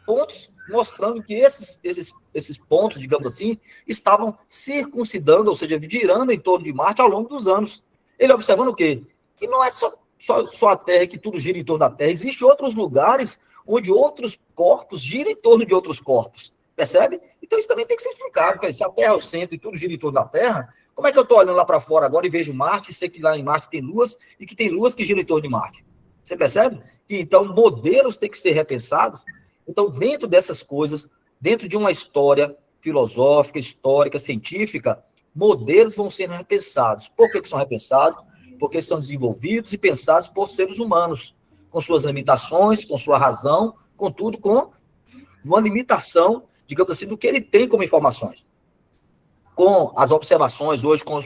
pontos mostrando que esses pontos, digamos assim, estavam circuncidando, ou seja, girando em torno de Marte ao longo dos anos. Ele observando o quê? Que não é só a Terra, que tudo gira em torno da Terra. Existem outros lugares onde outros corpos giram em torno de outros corpos. Percebe? Então isso também tem que ser explicado. Se a Terra é o centro e tudo gira em torno da Terra, como é que eu estou olhando lá para fora agora e vejo Marte e sei que lá em Marte tem luas e que tem luas que giram em torno de Marte? Você percebe? E, então, modelos têm que ser repensados. Então, dentro dessas coisas, dentro de uma história filosófica, histórica, científica, modelos vão ser repensados. Por que são repensados? Porque são desenvolvidos e pensados por seres humanos, com suas limitações, com sua razão, contudo, com uma limitação, digamos assim, do que ele tem como informações. Com as observações hoje, com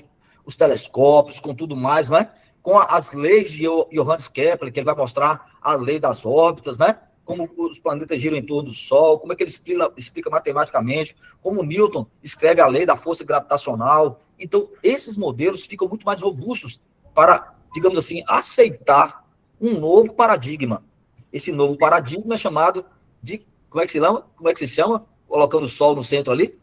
os telescópios, com tudo mais, não é? Com as leis de Johannes Kepler, que ele vai mostrar a lei das órbitas, né? Como os planetas giram em torno do Sol, como é que ele explica matematicamente, como Newton escreve a lei da força gravitacional. Então, esses modelos ficam muito mais robustos para, digamos assim, aceitar um novo paradigma. Esse novo paradigma é chamado de, como é que se chama? Colocando o Sol no centro ali?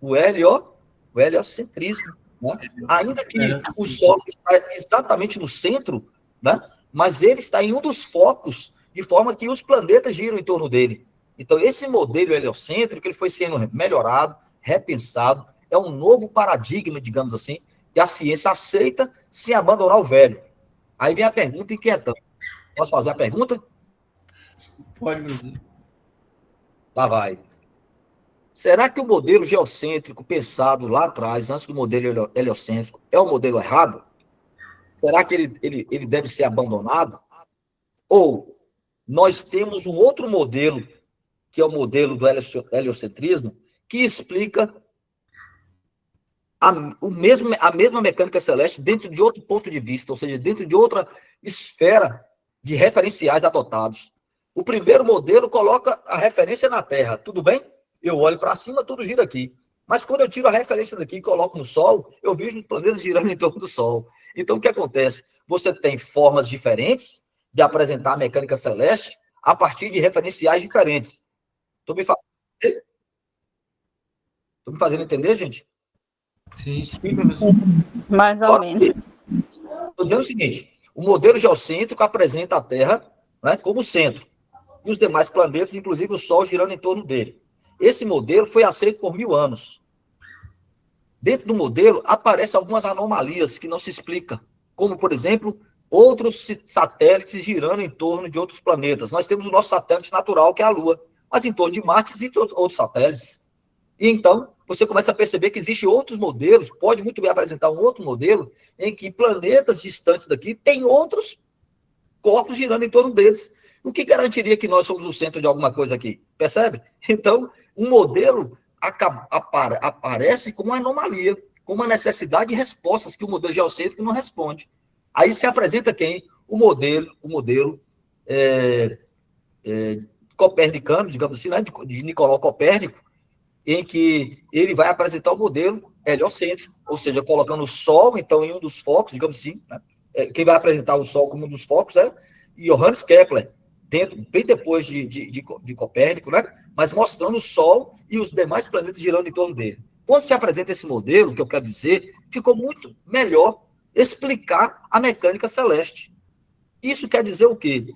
O heliocentrismo. Né? Ainda que o Sol está exatamente no centro, né? Mas ele está em um dos focos, de forma que os planetas giram em torno dele. Então, esse modelo heliocêntrico, ele foi sendo melhorado, repensado, é um novo paradigma, digamos assim, que a ciência aceita sem abandonar o velho. Aí vem a pergunta inquietante. Posso fazer a pergunta? Pode, Brasil. Lá vai. Será que o modelo geocêntrico pensado lá atrás, antes do modelo heliocêntrico, é o modelo errado? Será que ele deve ser abandonado? Ou nós temos um outro modelo, que é o modelo do heliocentrismo, que explica a mesma mecânica celeste dentro de outro ponto de vista, ou seja, dentro de outra esfera de referenciais adotados. O primeiro modelo coloca a referência na Terra, tudo bem? Eu olho para cima, tudo gira aqui. Mas quando eu tiro a referência daqui e coloco no Sol, eu vejo os planetas girando em torno do Sol. Então, o que acontece? Você tem formas diferentes de apresentar a mecânica celeste a partir de referenciais diferentes. Estou me fazendo entender, gente? Sim. Mais ou menos. Estou dizendo o seguinte, o modelo geocêntrico apresenta a Terra, né, como centro, e os demais planetas, inclusive o Sol, girando em torno dele. Esse modelo foi aceito por 1000 anos. Dentro do modelo, aparecem algumas anomalias que não se explicam, como, por exemplo, outros satélites girando em torno de outros planetas. Nós temos o nosso satélite natural, que é a Lua, mas em torno de Marte existem outros satélites. E então, você começa a perceber que existem outros modelos, pode muito bem apresentar um outro modelo, em que planetas distantes daqui têm outros corpos girando em torno deles. O que garantiria que nós somos o centro de alguma coisa aqui? Percebe? Então, um modelo aparece como uma anomalia, como uma necessidade de respostas que o modelo geocêntrico não responde. Aí se apresenta quem? O modelo copernicano, digamos assim, né, de Nicolau Copérnico, em que ele vai apresentar o modelo heliocêntrico, ou seja, colocando o Sol, então, em um dos focos, digamos assim, né? Quem vai apresentar o Sol como um dos focos é Johannes Kepler, bem depois de Copérnico, né? Mas mostrando o Sol e os demais planetas girando em torno dele. Quando se apresenta esse modelo, que eu quero dizer, ficou muito melhor explicar a mecânica celeste. Isso quer dizer o quê?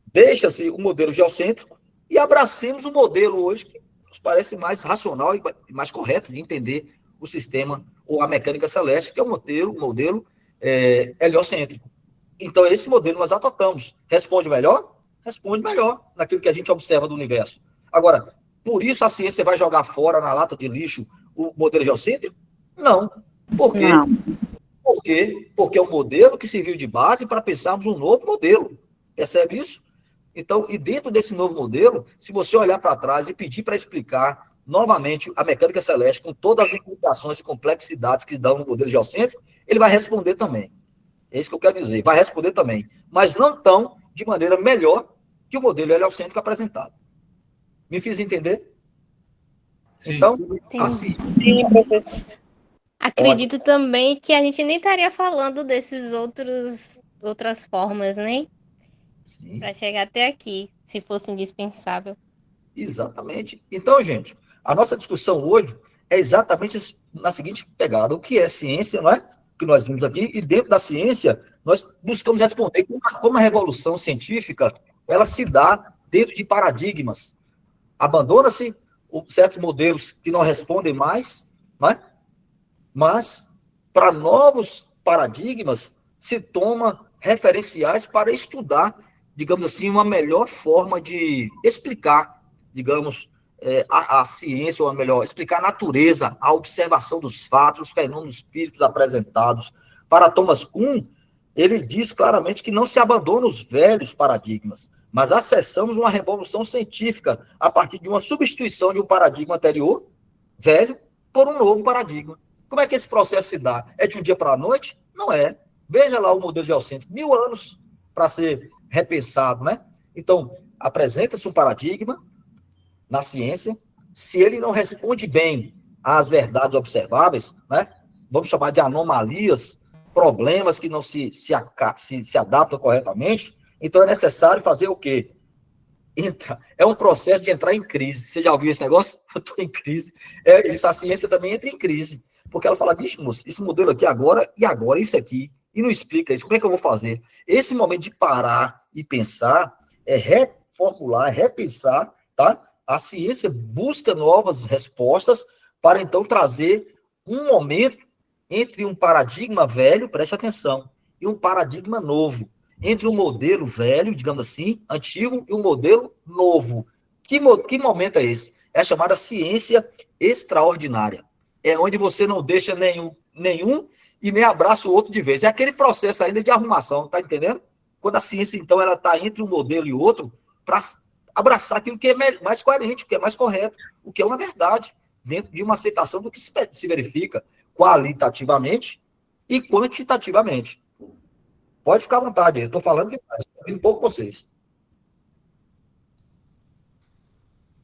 Deixa-se o modelo geocêntrico e abracemos um modelo hoje que nos parece mais racional e mais correto de entender o sistema ou a mecânica celeste, que é o modelo heliocêntrico. Então, esse modelo nós adotamos. Responde melhor? Responde melhor naquilo que a gente observa do universo. Agora, por isso a ciência vai jogar fora na lata de lixo o modelo geocêntrico? Não. Por quê? Não. Por quê? Porque é um modelo que serviu de base para pensarmos um novo modelo. Percebe isso? Então, e dentro desse novo modelo, se você olhar para trás e pedir para explicar novamente a mecânica celeste com todas as implicações e complexidades que dão no modelo geocêntrico, ele vai responder também. É isso que eu quero dizer. Vai responder também. Mas não tão de maneira melhor que o modelo heliocêntrico apresentado. Me fiz entender? Sim. Então, Entendi. assim, Sim, professor. Acredito também que a gente nem estaria falando desses outras formas, né? sim, Para chegar até aqui, se fosse indispensável. exatamente. Então, gente, a nossa discussão hoje é exatamente na seguinte pegada: o que é ciência, não é? O que nós vimos aqui, e dentro da ciência, nós buscamos responder como a revolução científica ela se dá dentro de paradigmas. Abandona-se certos modelos que não respondem mais, não é? Mas, para novos paradigmas, se toma referenciais para estudar, digamos assim, uma melhor forma de explicar, digamos, a ciência, ou melhor, explicar a natureza, a observação dos fatos, os fenômenos físicos apresentados. Para Thomas Kuhn, ele diz claramente que não se abandona os velhos paradigmas, mas acessamos uma revolução científica a partir de uma substituição de um paradigma anterior, velho, por um novo paradigma. Como é que esse processo se dá? É de um dia para a noite? Não é. Veja lá o modelo geocêntrico, 1000 anos para ser repensado, né? Então, apresenta-se um paradigma na ciência, se ele não responde bem às verdades observáveis, né? Vamos chamar de anomalias, problemas que não se adaptam corretamente, então é necessário fazer o quê? É um processo de entrar em crise. Você já ouviu esse negócio? Eu estou em crise. É isso, a ciência também entra em crise. Porque ela fala, bicho, moço, esse modelo aqui agora, e agora isso aqui, e não explica isso, como é que eu vou fazer? Esse momento de parar e pensar, é reformular, é repensar, tá? A ciência busca novas respostas para então trazer um momento entre um paradigma velho, preste atenção, e um paradigma novo. Entre um modelo velho, digamos assim, antigo, e um modelo novo. Que momento é esse? É a chamada ciência extraordinária. É onde você não deixa nenhum e nem abraça o outro de vez. É aquele processo ainda de arrumação, tá entendendo? Quando a ciência, então, ela está entre um modelo e outro, para abraçar aquilo que é mais coerente, o que é mais correto, o que é uma verdade, dentro de uma aceitação do que se verifica qualitativamente e quantitativamente. Pode ficar à vontade, eu estou falando demais, estou ouvindo um pouco vocês.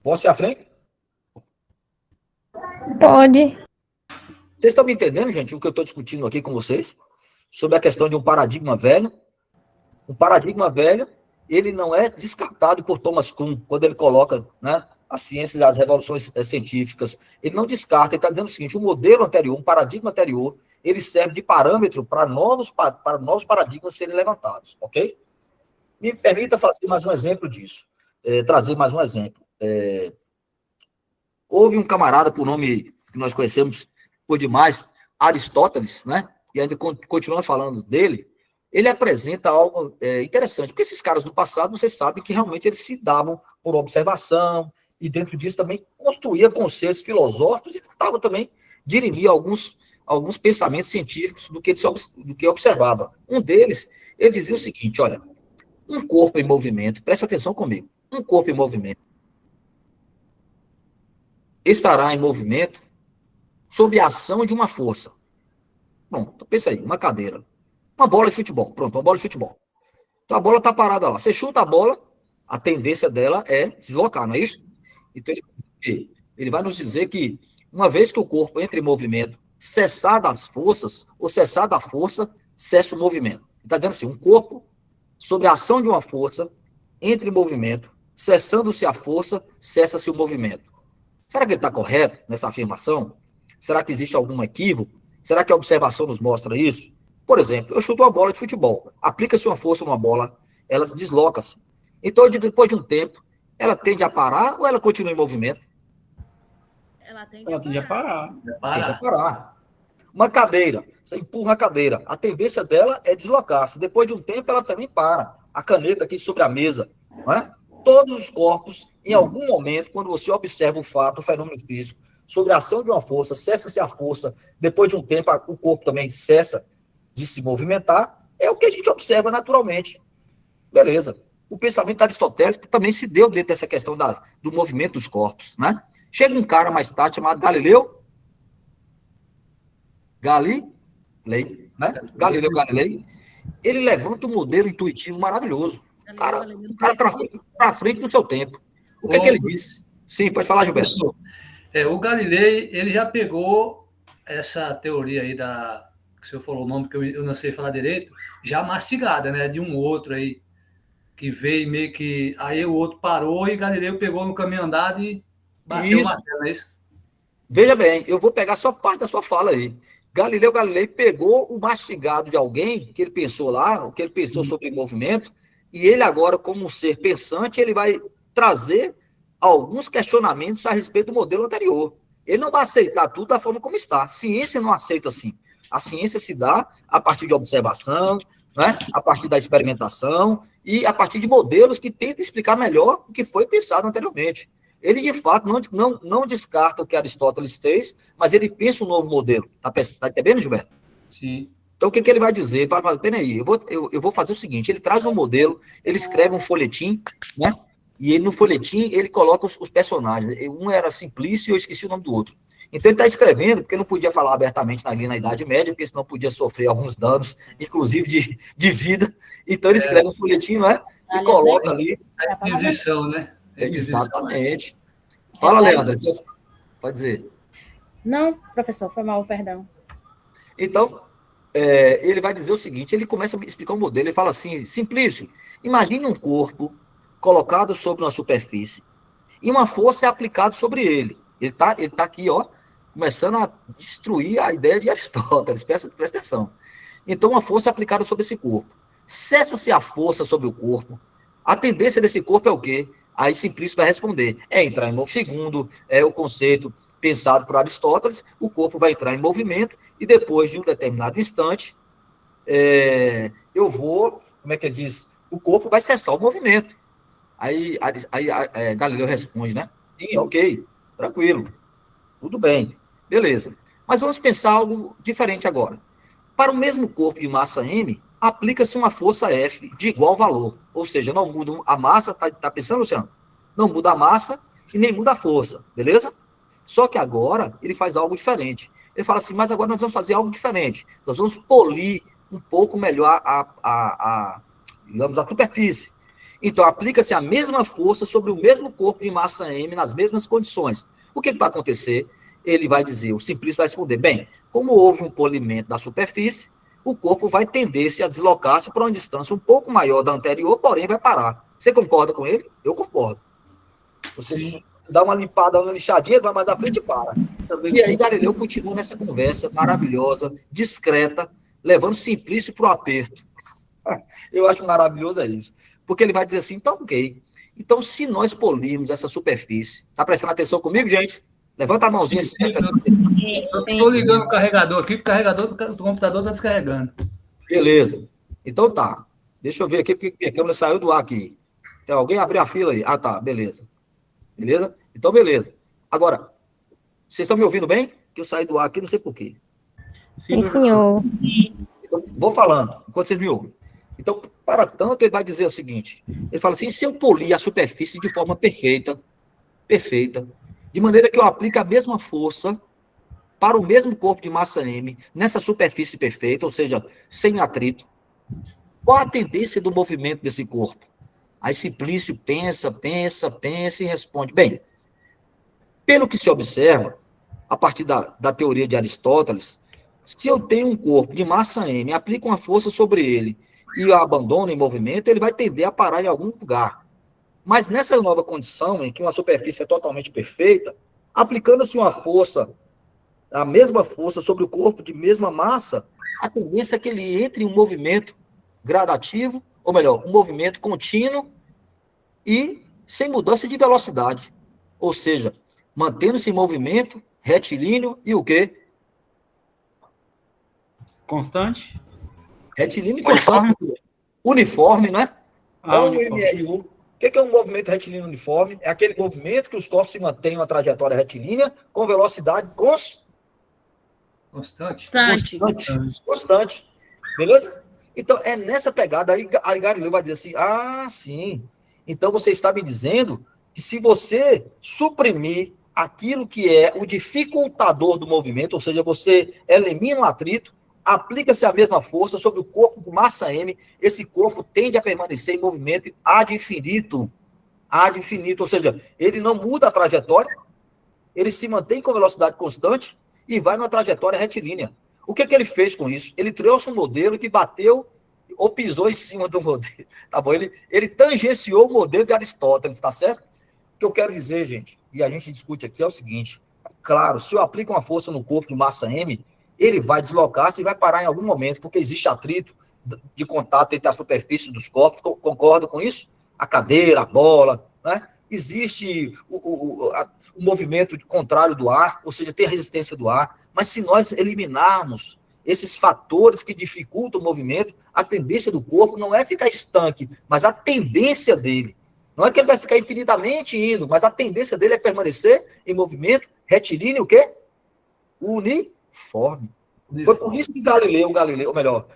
Posso ir à frente? Pode. Vocês estão me entendendo, gente, o que eu estou discutindo aqui com vocês? Sobre a questão de um paradigma velho. Um paradigma velho, ele não é descartado por Thomas Kuhn, quando ele coloca, né, a ciência das revoluções científicas. Ele não descarta, ele está dizendo o seguinte, um modelo anterior, um paradigma anterior, ele serve de parâmetro para novos paradigmas serem levantados, ok? Me permita fazer mais um exemplo disso, trazer mais um exemplo. Houve um camarada por nome que nós conhecemos por demais, Aristóteles, né? E ainda continuamos falando dele. Ele apresenta algo interessante, porque esses caras do passado, vocês sabem que realmente eles se davam por observação, e dentro disso também construía conceitos filosóficos e tentavam também dirimir alguns pensamentos científicos do que observava. Um deles, ele dizia o seguinte, olha, um corpo em movimento, presta atenção comigo, um corpo em movimento estará em movimento sob a ação de uma força. Bom, pensa aí, uma cadeira, uma bola de futebol, pronto, uma bola de futebol. Então a bola está parada lá, você chuta a bola, a tendência dela é deslocar, não é isso? Então ele vai nos dizer que uma vez que o corpo entra em movimento, cessar das forças, ou cessar da força, cessa o movimento. Ele está dizendo assim, um corpo, sob a ação de uma força, entra em movimento, cessando-se a força, cessa-se o movimento. Será que ele está correto nessa afirmação? Será que existe algum equívoco? Será que a observação nos mostra isso? Por exemplo, eu chuto uma bola de futebol, aplica-se uma força numa bola, ela se desloca-se. Então, depois de um tempo, ela tende a parar ou ela continua em movimento? Ela tem Tende a parar. Tende a parar. Uma cadeira, você empurra a cadeira, a tendência dela é deslocar-se. Depois de um tempo, ela também para. A caneta aqui sobre a mesa, não é? Todos os corpos, em algum momento, quando você observa o fato, o fenômeno físico, sobre a ação de uma força, cessa-se a força, depois de um tempo, o corpo também cessa de se movimentar, é o que a gente observa naturalmente. Beleza. O pensamento aristotélico também se deu dentro dessa questão do movimento dos corpos, né? Chega um cara mais tarde chamado Galilei, né? Galileu Galilei, ele levanta um modelo intuitivo maravilhoso. O cara tá à frente do seu tempo. O que é que ele disse? Sim, pode falar, Gilberto. Professor, o Galilei, ele já pegou essa teoria aí que o senhor falou o nome, que eu não sei falar direito, já mastigada, né? De um outro aí, que veio meio que... Aí o outro parou e Galileu pegou no caminho andado e bateu o martelo, não é isso? Veja bem, eu vou pegar só parte da sua fala aí. Galileu Galilei pegou o mastigado de alguém que ele pensou lá, o que ele pensou sobre movimento, e ele agora, como um ser pensante, ele vai trazer alguns questionamentos a respeito do modelo anterior. Ele não vai aceitar tudo da forma como está. A ciência não aceita assim. A ciência se dá a partir de observação, né? A partir da experimentação e a partir de modelos que tentam explicar melhor o que foi pensado anteriormente. Ele, de fato, não descarta o que Aristóteles fez, mas ele pensa um novo modelo. Tá entendendo, Gilberto? Sim. Então, o que ele vai dizer? Ele vai falar, peraí, eu vou fazer o seguinte, ele traz um modelo, ele escreve um folhetim, né? E ele, no folhetim, ele coloca os personagens. Um era Simplício e eu esqueci o nome do outro. Então, ele está escrevendo, porque não podia falar abertamente ali na Idade Média, porque senão podia sofrer alguns danos, inclusive de vida. Então, ele escreve um folhetim, né? E coloca ali. A Inquisição, né? Exatamente. Fala, Leandro. Pode dizer. Não, professor, foi mal, perdão. Então, ele vai dizer o seguinte, ele começa a explicar um modelo, ele fala assim, Simplício, imagine um corpo colocado sobre uma superfície e uma força é aplicada sobre ele. Ele tá aqui, ó, começando a destruir a ideia de Aristóteles, presta atenção. Então, uma força é aplicada sobre esse corpo. Cessa-se a força sobre o corpo, a tendência desse corpo é o quê? Aí Simplício vai responder, entrar em movimento. Segundo o conceito pensado por Aristóteles, o corpo vai entrar em movimento e depois de um determinado instante, como é que ele diz? O corpo vai cessar o movimento. Aí Galileu responde, né? Sim, ok, tranquilo, tudo bem, beleza. Mas vamos pensar algo diferente agora. Para o mesmo corpo de massa M, aplica-se uma força F de igual valor. Ou seja, não muda a massa, tá pensando, Luciano? Não muda a massa e nem muda a força, beleza? Só que agora ele faz algo diferente. Ele fala assim, mas agora nós vamos fazer algo diferente. Nós vamos polir um pouco melhor digamos, a superfície. Então, aplica-se a mesma força sobre o mesmo corpo de massa M nas mesmas condições. O que vai acontecer? Ele vai dizer, o Simplício vai responder, bem, como houve um polimento da superfície, o corpo vai tender-se a deslocar-se para uma distância um pouco maior da anterior, porém vai parar. Você concorda com ele? Eu concordo. Você dá uma limpada, uma lixadinha, vai mais à frente e para. E aí Galileu continua nessa conversa maravilhosa, discreta, levando Simplício para o aperto. Eu acho maravilhoso isso. Porque ele vai dizer assim, então ok. Então, se nós polirmos essa superfície, tá prestando atenção comigo, gente? Levanta a mãozinha. Estou ligando o carregador aqui, porque o carregador do computador está descarregando. Beleza. Então tá. Deixa eu ver aqui, porque a câmera saiu do ar aqui. Tem alguém abriu a fila aí? Ah, tá. Beleza. Beleza? Então, beleza. Agora, vocês estão me ouvindo bem? Que eu saí do ar aqui, não sei por quê. Sim, senhor. Então, vou falando, enquanto vocês me ouvem. Então, para tanto, ele vai dizer o seguinte. Ele fala assim, se eu polir a superfície de forma perfeita, de maneira que eu aplique a mesma força para o mesmo corpo de massa M, nessa superfície perfeita, ou seja, sem atrito, qual a tendência do movimento desse corpo? Aí Simplício pensa e responde, bem, pelo que se observa, a partir da teoria de Aristóteles, se eu tenho um corpo de massa M, aplico uma força sobre ele e o abandono em movimento, ele vai tender a parar em algum lugar. Mas nessa nova condição, em que uma superfície é totalmente perfeita, aplicando-se uma força, a mesma força sobre o corpo de mesma massa, a tendência é que ele entre em um movimento gradativo, ou melhor, um movimento contínuo e sem mudança de velocidade. Ou seja, mantendo-se em movimento retilíneo e o quê? Constante? Retilíneo e constante. Uniforme, né? UMRU. O que é um movimento retilíneo uniforme? É aquele movimento que os corpos se mantêm uma trajetória retilínea com velocidade constante. Beleza? Então, é nessa pegada aí, Galileu vai dizer assim, sim. Então, você está me dizendo que se você suprimir aquilo que é o dificultador do movimento, ou seja, você elimina o atrito, Aplica-se a mesma força sobre o corpo de massa M, esse corpo tende a permanecer em movimento ad infinito. Ad infinito, ou seja, ele não muda a trajetória, ele se mantém com velocidade constante e vai numa trajetória retilínea. O que ele fez com isso? Ele trouxe um modelo que bateu ou pisou em cima do modelo. Tá bom? Ele tangenciou o modelo de Aristóteles, está certo? O que eu quero dizer, gente, e a gente discute aqui, é o seguinte: claro, se eu aplico uma força no corpo de massa M, ele vai deslocar-se e vai parar em algum momento, porque existe atrito de contato entre a superfície dos corpos. Concorda com isso? A cadeira, a bola, né? Existe o movimento contrário do ar, ou seja, tem a resistência do ar. Mas se nós eliminarmos esses fatores que dificultam o movimento, a tendência do corpo não é ficar estanque, mas a tendência dele. Não é que ele vai ficar infinitamente indo, mas a tendência dele é permanecer em movimento retilíneo, o quê? Uniforme. Foi por isso que ou melhor,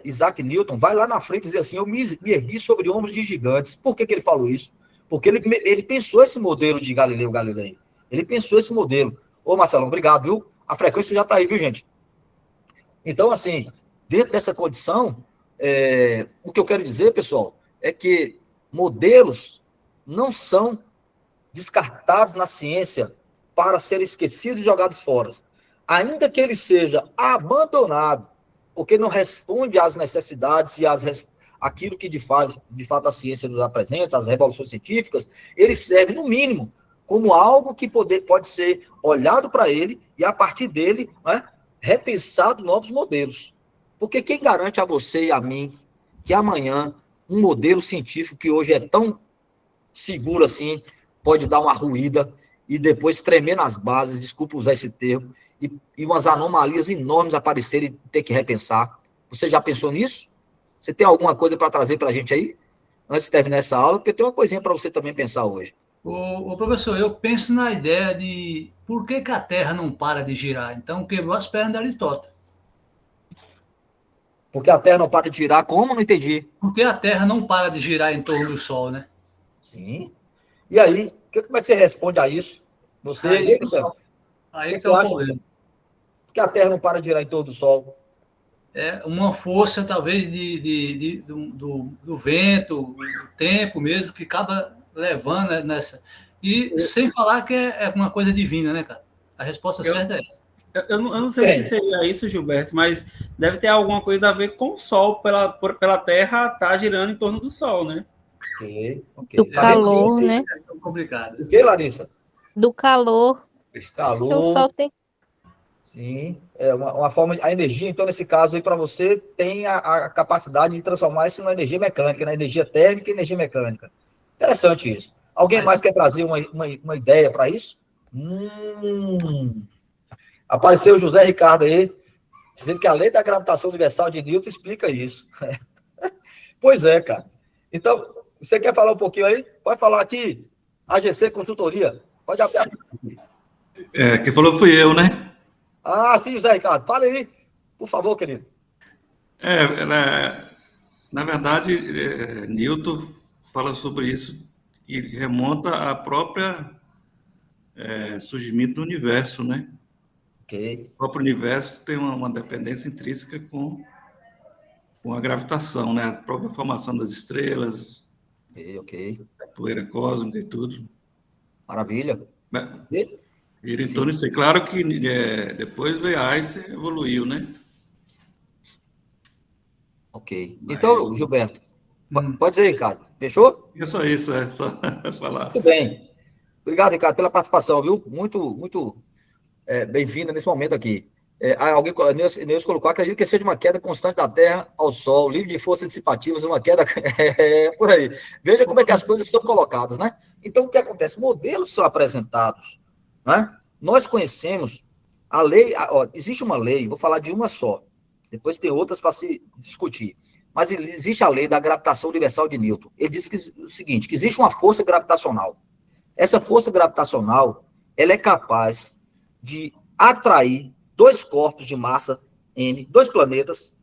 Isaac Newton vai lá na frente e diz assim: eu me ergui sobre ombros de gigantes. Por que ele falou isso? Porque ele pensou esse modelo de Galileu Galilei. Ele pensou esse modelo. Ô, Marcelão, obrigado, viu? A frequência já está aí, viu, gente? Então, assim, dentro dessa condição, o que eu quero dizer, pessoal, é que modelos não são descartados na ciência para serem esquecidos e jogados fora. Ainda que ele seja abandonado, porque não responde às necessidades e aquilo que de fato a ciência nos apresenta, as revoluções científicas, ele serve, no mínimo, como algo que pode ser olhado para ele e, a partir dele, né, repensado novos modelos. Porque quem garante a você e a mim que amanhã um modelo científico que hoje é tão seguro assim, pode dar uma ruída e depois tremer nas bases, desculpa usar esse termo, e umas anomalias enormes aparecerem e ter que repensar. Você já pensou nisso? Você tem alguma coisa para trazer para a gente aí? Antes de terminar essa aula, porque tem uma coisinha para você também pensar hoje. Ô, professor, eu penso na ideia de por que a Terra não para de girar. Então, quebrou as pernas de Aristóteles. Porque a Terra não para de girar, como? Não entendi. Porque a Terra não para de girar em torno do Sol, né? Sim. E aí, como é que você responde a isso? Você, aí que tá o problema. Porque a Terra não para de girar em torno do Sol. É uma força, talvez, do vento, do tempo mesmo, que acaba levando nessa. E sem falar que é uma coisa divina, né, cara? A resposta certa é essa. Eu não sei se seria isso, Gilberto, mas deve ter alguma coisa a ver com o Sol, pela Terra estar girando em torno do Sol, né? Okay. Do calor, sim, né? É tão complicado. O que, Larissa? Do calor. Calor. O Sol tem... Sim, é uma forma. A energia, então, nesse caso aí, para você, tem a capacidade de transformar isso numa energia mecânica, na energia térmica e energia mecânica. Interessante isso. Alguém mais quer trazer uma ideia para isso? Apareceu o José Ricardo aí, dizendo que a lei da gravitação universal de Newton explica isso. Pois é, cara. Então, você quer falar um pouquinho aí? Pode falar aqui, AGC Consultoria. Pode abrir. Quem falou fui eu, né? Ah, sim, José Ricardo. Fale aí, por favor, querido. Na verdade, Newton fala sobre isso, que remonta à própria surgimento do universo, né? Ok. O próprio universo tem uma dependência intrínseca com a gravitação, né? A própria formação das estrelas, Ok. a poeira cósmica e tudo. Maravilha. Gira em torno disso. Claro que depois veio Einstein, evoluiu, né? Ok. Então, Gilberto, pode dizer, Ricardo. Fechou? É só isso, só falar. Muito bem. Obrigado, Ricardo, pela participação, viu? Muito bem-vinda nesse momento aqui. Alguém, Neus colocou, acredito que seja uma queda constante da Terra ao Sol, livre de forças dissipativas, uma queda... por aí. Veja como é que as coisas são colocadas, né? Então, o que acontece? Modelos são apresentados, né? Nós conhecemos a lei... existe uma lei, vou falar de uma só, depois tem outras para se discutir, mas existe a lei da gravitação universal de Newton. Ele diz o seguinte, que existe uma força gravitacional. Essa força gravitacional, ela é capaz de atrair dois corpos de massa M, dois planetas,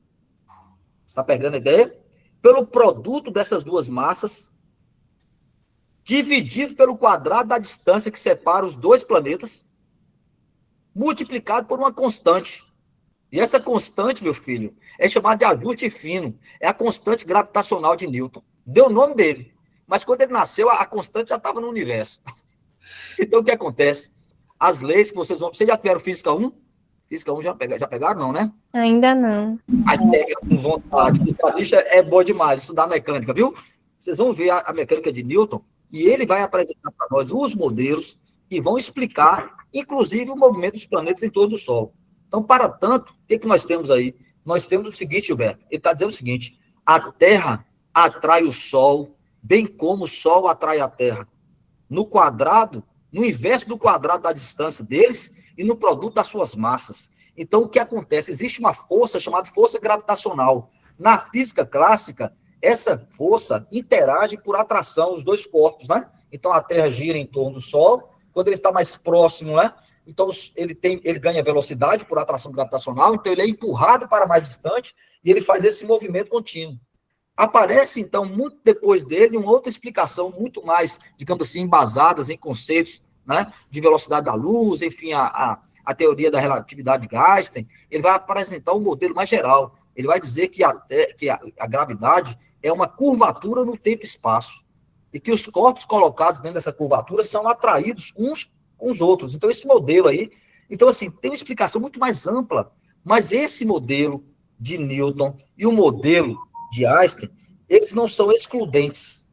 tá pegando a ideia? Pelo produto dessas duas massas, dividido pelo quadrado da distância que separa os dois planetas, multiplicado por uma constante. E essa constante, meu filho, é chamada de ajuste fino. É a constante gravitacional de Newton. Deu o nome dele. Mas quando ele nasceu, a constante já estava no universo. Então, o que acontece? As leis que vocês vão... Vocês já tiveram Física 1? Física 1 já pegaram, não, né? Ainda não. Aí pega com vontade. A bicha é boa demais, estudar mecânica, viu? Vocês vão ver a mecânica de Newton e ele vai apresentar para nós os modelos que vão explicar, inclusive, o movimento dos planetas em torno do Sol. Então, para tanto, o que nós temos aí? Nós temos o seguinte, Gilberto, ele está dizendo o seguinte, a Terra atrai o Sol, bem como o Sol atrai a Terra. No quadrado, no inverso do quadrado da distância deles e no produto das suas massas. Então, o que acontece? Existe uma força chamada força gravitacional. Na física clássica, essa força interage por atração, os dois corpos, né? Então, a Terra gira em torno do Sol, quando ele está mais próximo, né? Então, ele ganha velocidade por atração gravitacional, então ele é empurrado para mais distante e ele faz esse movimento contínuo. Aparece, então, muito depois dele, uma outra explicação muito mais, digamos assim, embasadas em conceitos, né, de velocidade da luz, enfim, a teoria da relatividade de Einstein. Ele vai apresentar um modelo mais geral. Ele vai dizer que a gravidade é uma curvatura no tempo e espaço e que os corpos colocados dentro dessa curvatura são atraídos uns com os outros. Então, esse modelo aí... Então, assim, tem uma explicação muito mais ampla, mas esse modelo de Newton e o modelo de Einstein, eles não são excludentes.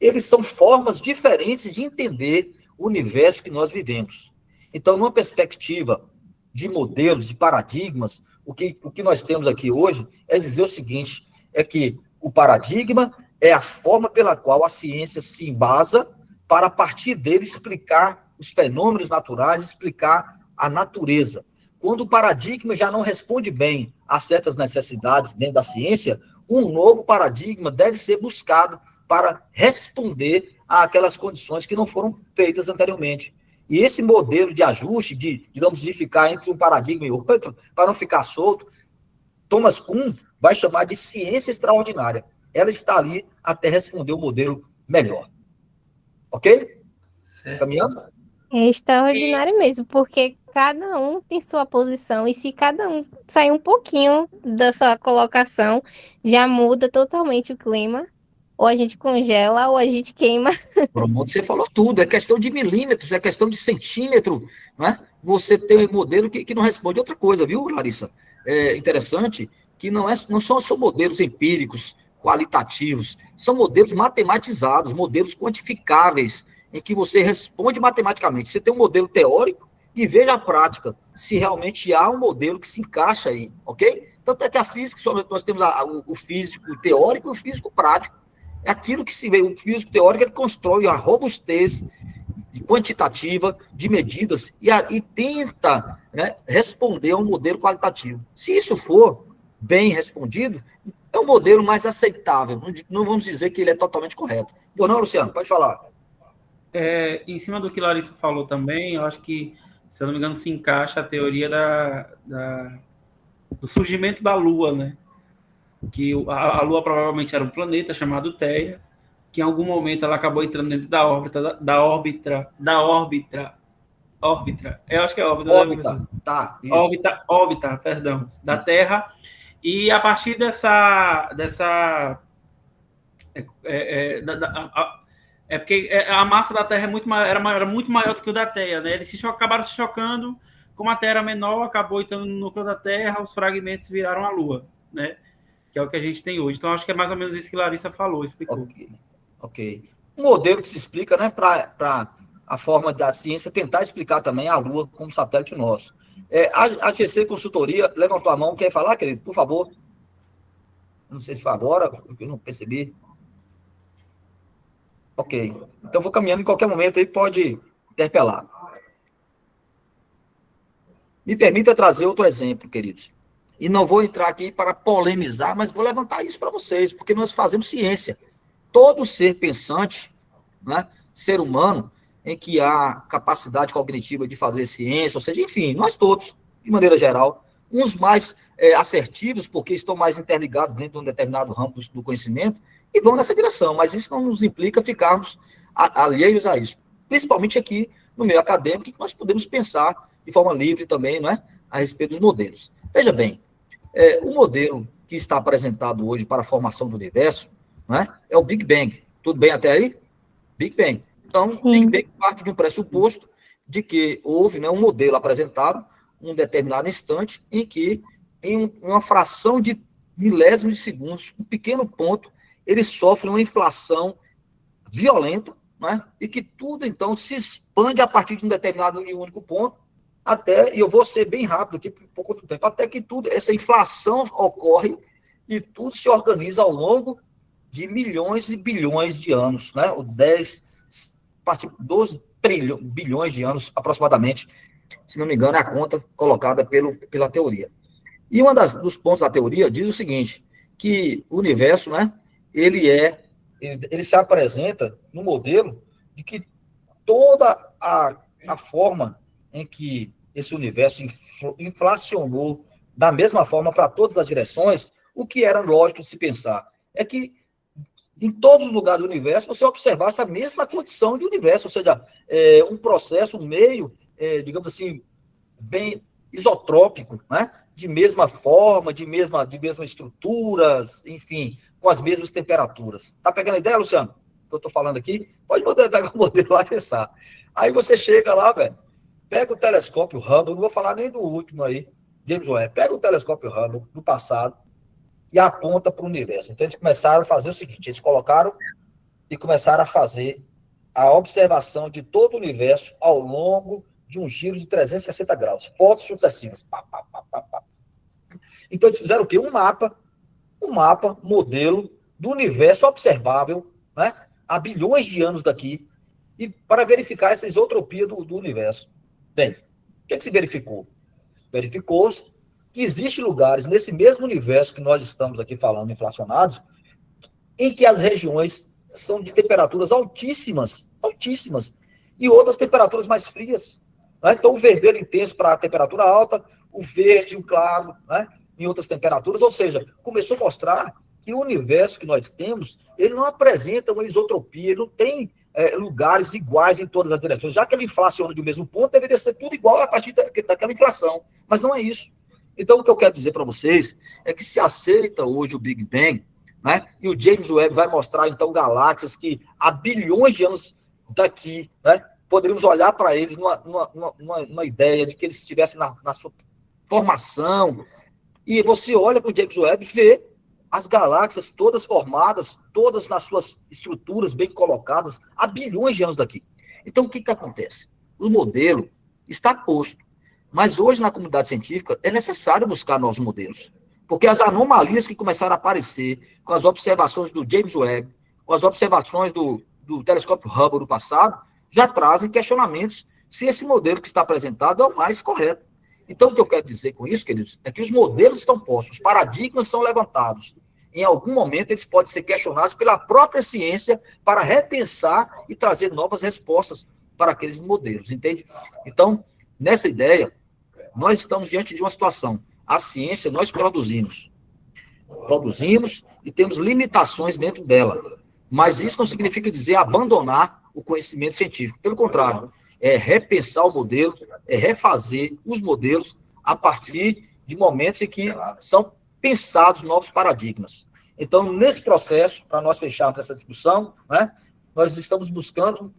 Eles são formas diferentes de entender o universo que nós vivemos. Então, numa perspectiva de modelos, de paradigmas, o que nós temos aqui hoje é dizer o seguinte, é que o paradigma é a forma pela qual a ciência se embasa para, a partir dele, explicar os fenômenos naturais, explicar a natureza. Quando o paradigma já não responde bem a certas necessidades dentro da ciência, um novo paradigma deve ser buscado para responder àquelas condições que não foram feitas anteriormente. E esse modelo de ajuste, digamos, de ficar entre um paradigma e outro, para não ficar solto, Thomas Kuhn vai chamar de ciência extraordinária. Ela está ali até responder o modelo melhor. Ok? Certo. Caminhando? É extraordinário mesmo, porque cada um tem sua posição, e se cada um sair um pouquinho da sua colocação, já muda totalmente o clima. Ou a gente congela, ou a gente queima. Pronto, você falou tudo, é questão de milímetros, é questão de centímetro, né? Você tem um modelo que não responde outra coisa, viu, Larissa? É interessante que não são só modelos empíricos, qualitativos, são modelos matematizados, modelos quantificáveis, em que você responde matematicamente. Você tem um modelo teórico e veja a prática, se realmente há um modelo que se encaixa aí, ok? Tanto é que a física, nós temos o físico teórico e o físico prático. É aquilo que se vê, o físico teórico, ele constrói a robustez quantitativa de medidas e tenta, né, responder a um modelo qualitativo. Se isso for bem respondido, é um modelo mais aceitável. Não vamos dizer que ele é totalmente correto. Ou não, Luciano? Pode falar. Em cima do que Larissa falou também, eu acho que, se eu não me engano, se encaixa a teoria do surgimento da Lua, né? Que a Lua provavelmente era um planeta chamado Theia, que em algum momento ela acabou entrando dentro da órbita, eu acho que é órbita, tá, isso. órbita, perdão, da isso. Terra, e a partir porque a massa da Terra era muito maior do que o da Theia, né? Eles acabaram se chocando, como a Terra era menor, acabou entrando no núcleo da Terra, os fragmentos viraram a Lua, né? Que é o que a gente tem hoje. Então, acho que é mais ou menos isso que Larissa falou, explicou. Ok. Um modelo que se explica, né, para a forma da ciência tentar explicar também a Lua como satélite nosso. A GC Consultoria levantou a mão, quer falar, querido? Por favor. Não sei se foi agora, eu não percebi. Ok. Então, vou caminhando em qualquer momento aí, pode interpelar. Me permita trazer outro exemplo, queridos. E não vou entrar aqui para polemizar, mas vou levantar isso para vocês, porque nós fazemos ciência. Todo ser pensante, né, ser humano, em que há capacidade cognitiva de fazer ciência, ou seja, enfim, nós todos, de maneira geral, uns mais assertivos, porque estão mais interligados dentro de um determinado ramo do conhecimento, e vão nessa direção, mas isso não nos implica ficarmos alheios a isso. Principalmente aqui no meio acadêmico, que nós podemos pensar de forma livre também, não é, a respeito dos modelos. Veja bem, o modelo que está apresentado hoje para a formação do universo, né, é o Big Bang. Tudo bem até aí? Big Bang. Então, Sim. Big Bang parte de um pressuposto de que houve, né, um modelo apresentado em um determinado instante em que, em uma fração de milésimos de segundos, um pequeno ponto, ele sofre uma inflação violenta, né, e que tudo, então, se expande a partir de um determinado e único ponto, até, e eu vou ser bem rápido aqui, por pouco tempo, até que tudo, essa inflação ocorre e tudo se organiza ao longo de milhões e bilhões de anos, né? 12 bilhões de anos, aproximadamente, se não me engano, é a conta colocada pela teoria. E dos pontos da teoria diz o seguinte, que o universo, né, ele se apresenta no modelo de que toda a forma em que esse universo inflacionou da mesma forma para todas as direções, o que era lógico se pensar é que em todos os lugares do universo você observasse a mesma condição de universo, ou seja, um processo, um meio, digamos assim, bem isotrópico, né? De mesma forma, de mesmas estruturas, enfim, com as mesmas temperaturas. Tá pegando a ideia, Luciano? Que eu estou falando aqui? Pode pegar o modelo lá e pensar. Aí você chega lá, velho, pega o telescópio Hubble, não vou falar nem do último aí, James Webb, pega o telescópio Hubble do passado e aponta para o universo. Então, eles começaram a fazer o seguinte, eles colocaram e começaram a fazer a observação de todo o universo ao longo de um giro de 360 graus, fotos sucessivas. Pá, pá, pá, pá, pá. Então, eles fizeram o quê? Um mapa, modelo do universo observável, né, há bilhões de anos daqui, e para verificar essa isotropia do universo. Bem, o que se verificou? Verificou-se que existem lugares nesse mesmo universo que nós estamos aqui falando, inflacionados, em que as regiões são de temperaturas altíssimas, e outras temperaturas mais frias. Né? Então, o vermelho intenso para a temperatura alta, o verde, o claro, né, em outras temperaturas, ou seja, começou a mostrar que o universo que nós temos, ele não apresenta uma isotropia, ele não tem lugares iguais em todas as direções. Já que ele inflaciona de um mesmo ponto, deveria ser tudo igual a partir daquela inflação. Mas não é isso. Então, o que eu quero dizer para vocês é que se aceita hoje o Big Bang, né, e o James Webb vai mostrar, então, galáxias que há bilhões de anos daqui, né, poderíamos olhar para eles numa ideia de que eles estivessem na sua formação, e você olha para o James Webb e vê as galáxias todas formadas, todas nas suas estruturas bem colocadas, há bilhões de anos daqui. Então, o que acontece? O modelo está posto, mas hoje na comunidade científica é necessário buscar novos modelos, porque as anomalias que começaram a aparecer com as observações do James Webb, com as observações do telescópio Hubble do passado, já trazem questionamentos se esse modelo que está apresentado é o mais correto. Então, o que eu quero dizer com isso, queridos, é que os modelos estão postos, os paradigmas são levantados. Em algum momento, eles podem ser questionados pela própria ciência para repensar e trazer novas respostas para aqueles modelos, entende? Então, nessa ideia, nós estamos diante de uma situação. A ciência, nós produzimos e temos limitações dentro dela. Mas isso não significa dizer abandonar o conhecimento científico. Pelo contrário, é repensar o modelo, é refazer os modelos a partir de momentos em que são pensados novos paradigmas. Então, nesse processo, para nós fecharmos essa discussão, né, nós estamos buscando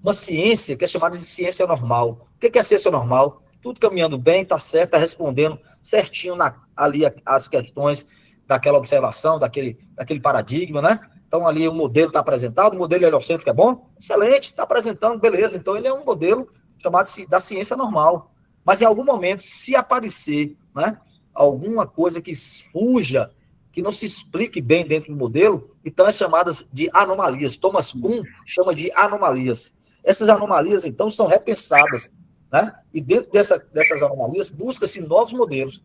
uma ciência que é chamada de ciência normal. O que é ciência normal? Tudo caminhando bem, está certo, está respondendo certinho ali as questões daquela observação, daquele paradigma, né? Então, ali o modelo está apresentado, o modelo heliocêntrico é bom? Excelente, está apresentando, beleza. Então, ele é um modelo chamado da ciência normal. Mas, em algum momento, se aparecer, né, alguma coisa que fuja, que não se explique bem dentro do modelo, então é chamadas de anomalias. Thomas Kuhn chama de anomalias. Essas anomalias, então, são repensadas, né? E dentro dessas anomalias, busca-se novos modelos.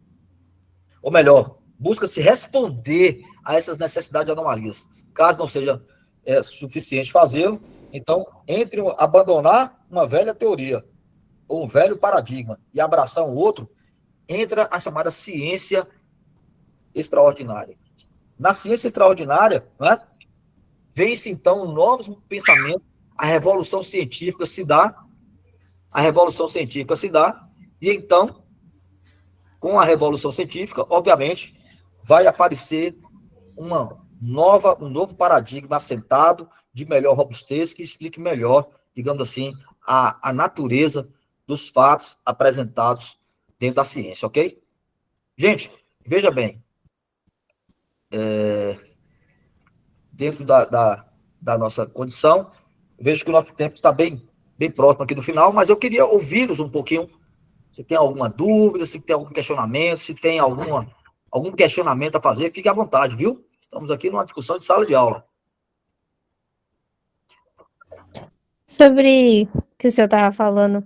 Ou melhor, busca-se responder a essas necessidades de anomalias. Caso não seja suficiente fazê-lo, então, entre abandonar uma velha teoria ou um velho paradigma e abraçar um outro, entra a chamada ciência extraordinária. Na ciência extraordinária, né, vem-se, então, novos pensamentos, a revolução científica se dá, e, então, com a revolução científica, obviamente, vai aparecer um novo paradigma assentado de melhor robustez que explique melhor, digamos assim, a natureza dos fatos apresentados dentro da ciência, ok? Gente, veja bem, dentro da nossa condição, vejo que o nosso tempo está bem próximo aqui do final, mas eu queria ouvi-los um pouquinho, se tem alguma dúvida, se tem algum questionamento, se tem algum questionamento a fazer, fique à vontade, viu? Estamos aqui numa discussão de sala de aula. Sobre o que o senhor estava falando,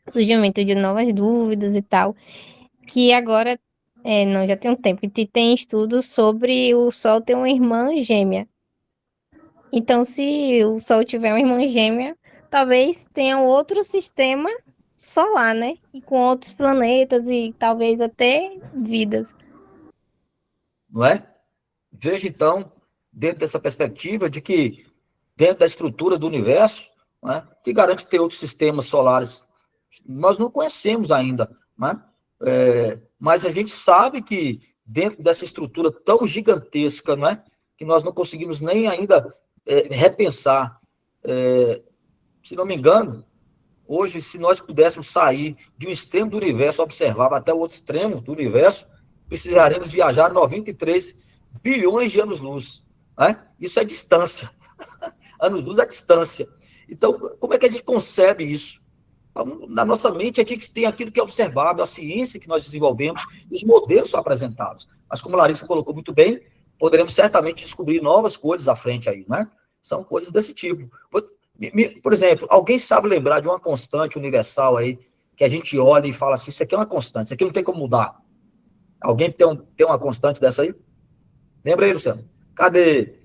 surgimento de novas dúvidas e tal, que agora, não, já tem um tempo, que tem estudos sobre o Sol ter uma irmã gêmea. Então, se o Sol tiver uma irmã gêmea, talvez tenha outro sistema solar, né? E com outros planetas e talvez até vidas. Não é? Veja, então, dentro dessa perspectiva de que, dentro da estrutura do universo, né, que garante ter outros sistemas solares, nós não conhecemos ainda, né? Mas a gente sabe que, dentro dessa estrutura tão gigantesca, não é, que nós não conseguimos nem ainda repensar, se não me engano, hoje, se nós pudéssemos sair de um extremo do universo observável até o outro extremo do universo, precisaremos viajar 93 bilhões de anos-luz. Né? Isso é distância. Anos-luz é distância. Então, como é que a gente concebe isso? Na nossa mente, a gente tem aquilo que é observável, a ciência que nós desenvolvemos, e os modelos são apresentados. Mas, como a Larissa colocou muito bem, poderemos certamente descobrir novas coisas à frente aí, né? São coisas desse tipo. Por exemplo, alguém sabe lembrar de uma constante universal aí, que a gente olha e fala assim, isso aqui é uma constante, isso aqui não tem como mudar. Alguém tem uma constante dessa aí? Lembra aí, Luciano? Cadê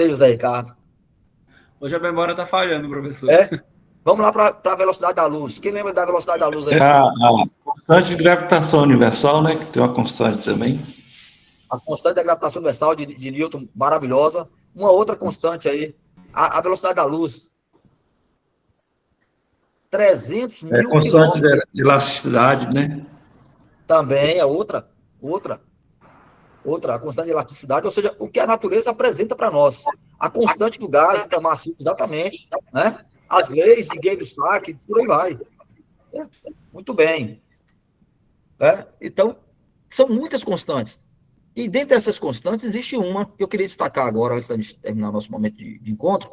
José Ricardo? Hoje a memória está falhando, professor. Vamos lá para a velocidade da luz. Quem lembra da velocidade da luz aí? A constante de gravitação universal, né? Que tem uma constante também. A constante da gravitação universal de Newton, maravilhosa. Uma outra constante aí, a velocidade da luz. 300 mil constante quilômetros. de elasticidade, né? Também é outra, a constante de elasticidade, ou seja, o que a natureza apresenta para nós. A constante do gás intermassivo, exatamente, né? As leis de Gay-Lussac, por aí vai. Muito bem. Então, são muitas constantes. E dentre essas constantes, existe uma que eu queria destacar agora, antes de terminar nosso momento de encontro,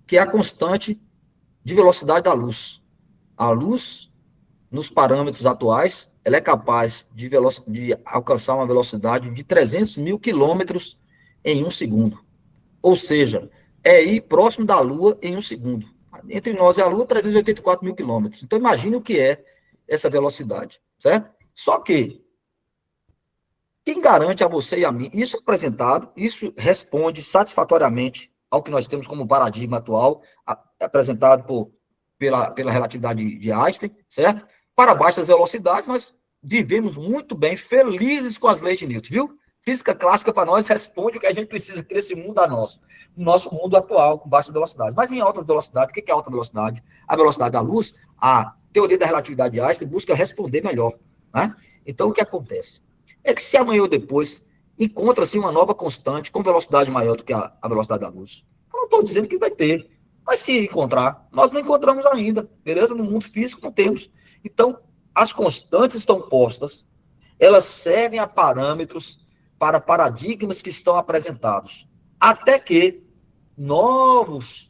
que é a constante de velocidade da luz. A luz, nos parâmetros atuais, ela é capaz de alcançar uma velocidade de 300 mil quilômetros em 1 segundo. Ou seja, é ir próximo da Lua em 1 segundo. Entre nós e a Lua, 384 mil quilômetros. Então, imagine o que é essa velocidade, certo? Só que, quem garante a você e a mim, isso apresentado, isso responde satisfatoriamente ao que nós temos como paradigma atual, apresentado pela relatividade de Einstein, certo? Para baixas velocidades, nós vivemos muito bem, felizes com as leis de Newton, viu? Física clássica, para nós, responde o que a gente precisa que esse mundo nosso mundo atual, com baixa velocidade. Mas em alta velocidade, o que é alta velocidade? A velocidade da luz, a teoria da relatividade de Einstein busca responder melhor. Né? Então, o que acontece? É que se amanhã ou depois encontra-se uma nova constante com velocidade maior do que a velocidade da luz, eu não estou dizendo que vai ter, mas se encontrar, nós não encontramos ainda, beleza? No mundo físico não temos. Então, as constantes estão postas, elas servem a parâmetros para paradigmas que estão apresentados, até que novas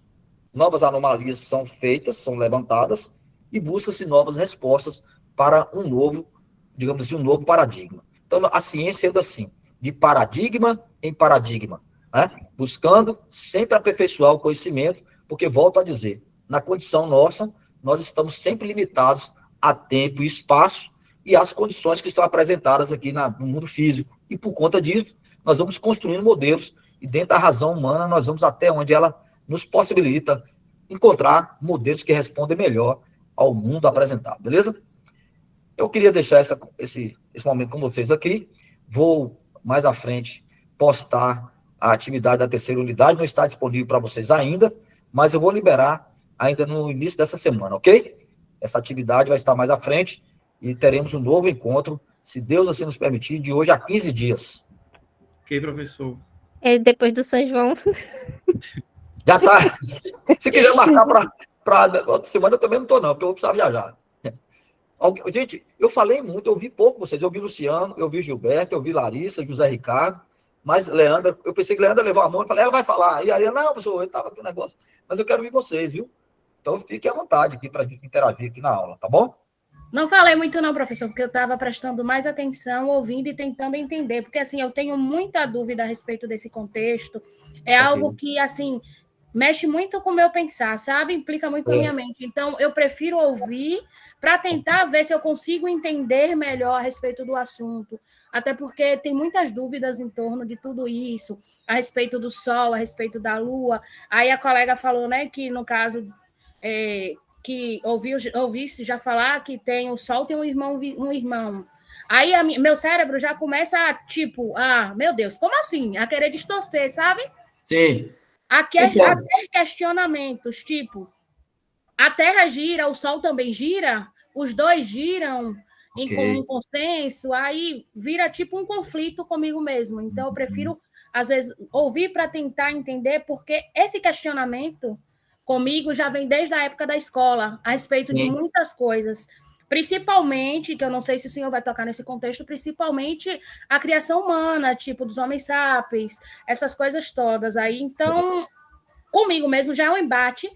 anomalias são feitas, são levantadas, e busca-se novas respostas para um novo, digamos assim, um novo paradigma. Então, a ciência anda assim, de paradigma em paradigma, né? Buscando sempre aperfeiçoar o conhecimento, porque, volto a dizer, na condição nossa, nós estamos sempre limitados a tempo e espaço e às condições que estão apresentadas aqui no mundo físico. E, por conta disso, nós vamos construindo modelos e, dentro da razão humana, nós vamos até onde ela nos possibilita encontrar modelos que respondem melhor ao mundo apresentado, beleza? Eu queria deixar esse momento com vocês aqui. Vou, mais à frente, postar a atividade da terceira unidade. Não está disponível para vocês ainda, mas eu vou liberar ainda no início dessa semana, ok? Essa atividade vai estar mais à frente e teremos um novo encontro se Deus assim nos permitir, de hoje a 15 dias. Ok, professor. É depois do São João. Já tá. Se quiser marcar para outra semana, eu também não estou, não, porque eu vou precisar viajar. Gente, eu falei muito, eu ouvi pouco vocês. Eu ouvi Luciano, eu ouvi Gilberto, eu ouvi Larissa, José Ricardo, mas Leandra, eu pensei que Leandra levou a mão e falei, ela vai falar. E aí, não, professor, eu estava aqui no negócio. Mas eu quero ouvir vocês, viu? Então fiquem à vontade aqui para a gente interagir aqui na aula, tá bom? Não falei muito não, professor, porque eu estava prestando mais atenção, ouvindo e tentando entender, porque, assim, eu tenho muita dúvida a respeito desse contexto. É algo que, assim, mexe muito com o meu pensar, sabe? Implica muito com a minha mente. Então, eu prefiro ouvir para tentar ver se eu consigo entender melhor a respeito do assunto. Até porque tem muitas dúvidas em torno de tudo isso, a respeito do Sol, a respeito da Lua. Aí a colega falou, né, que no caso... que ouvi-se já falar que tem o Sol tem um irmão. Aí meu cérebro já começa a, tipo, meu Deus, como assim? A querer distorcer, sabe? Sim. A ter questionamentos, tipo, a Terra gira, o Sol também gira, os dois giram em comum consenso, aí vira tipo um conflito comigo mesmo. Então, eu prefiro, às vezes, ouvir para tentar entender, porque esse questionamento comigo já vem desde a época da escola, a respeito de muitas coisas. Principalmente, que eu não sei se o senhor vai tocar nesse contexto, principalmente a criação humana, tipo dos homens sapiens, essas coisas todas. Aí, então, comigo mesmo já é um embate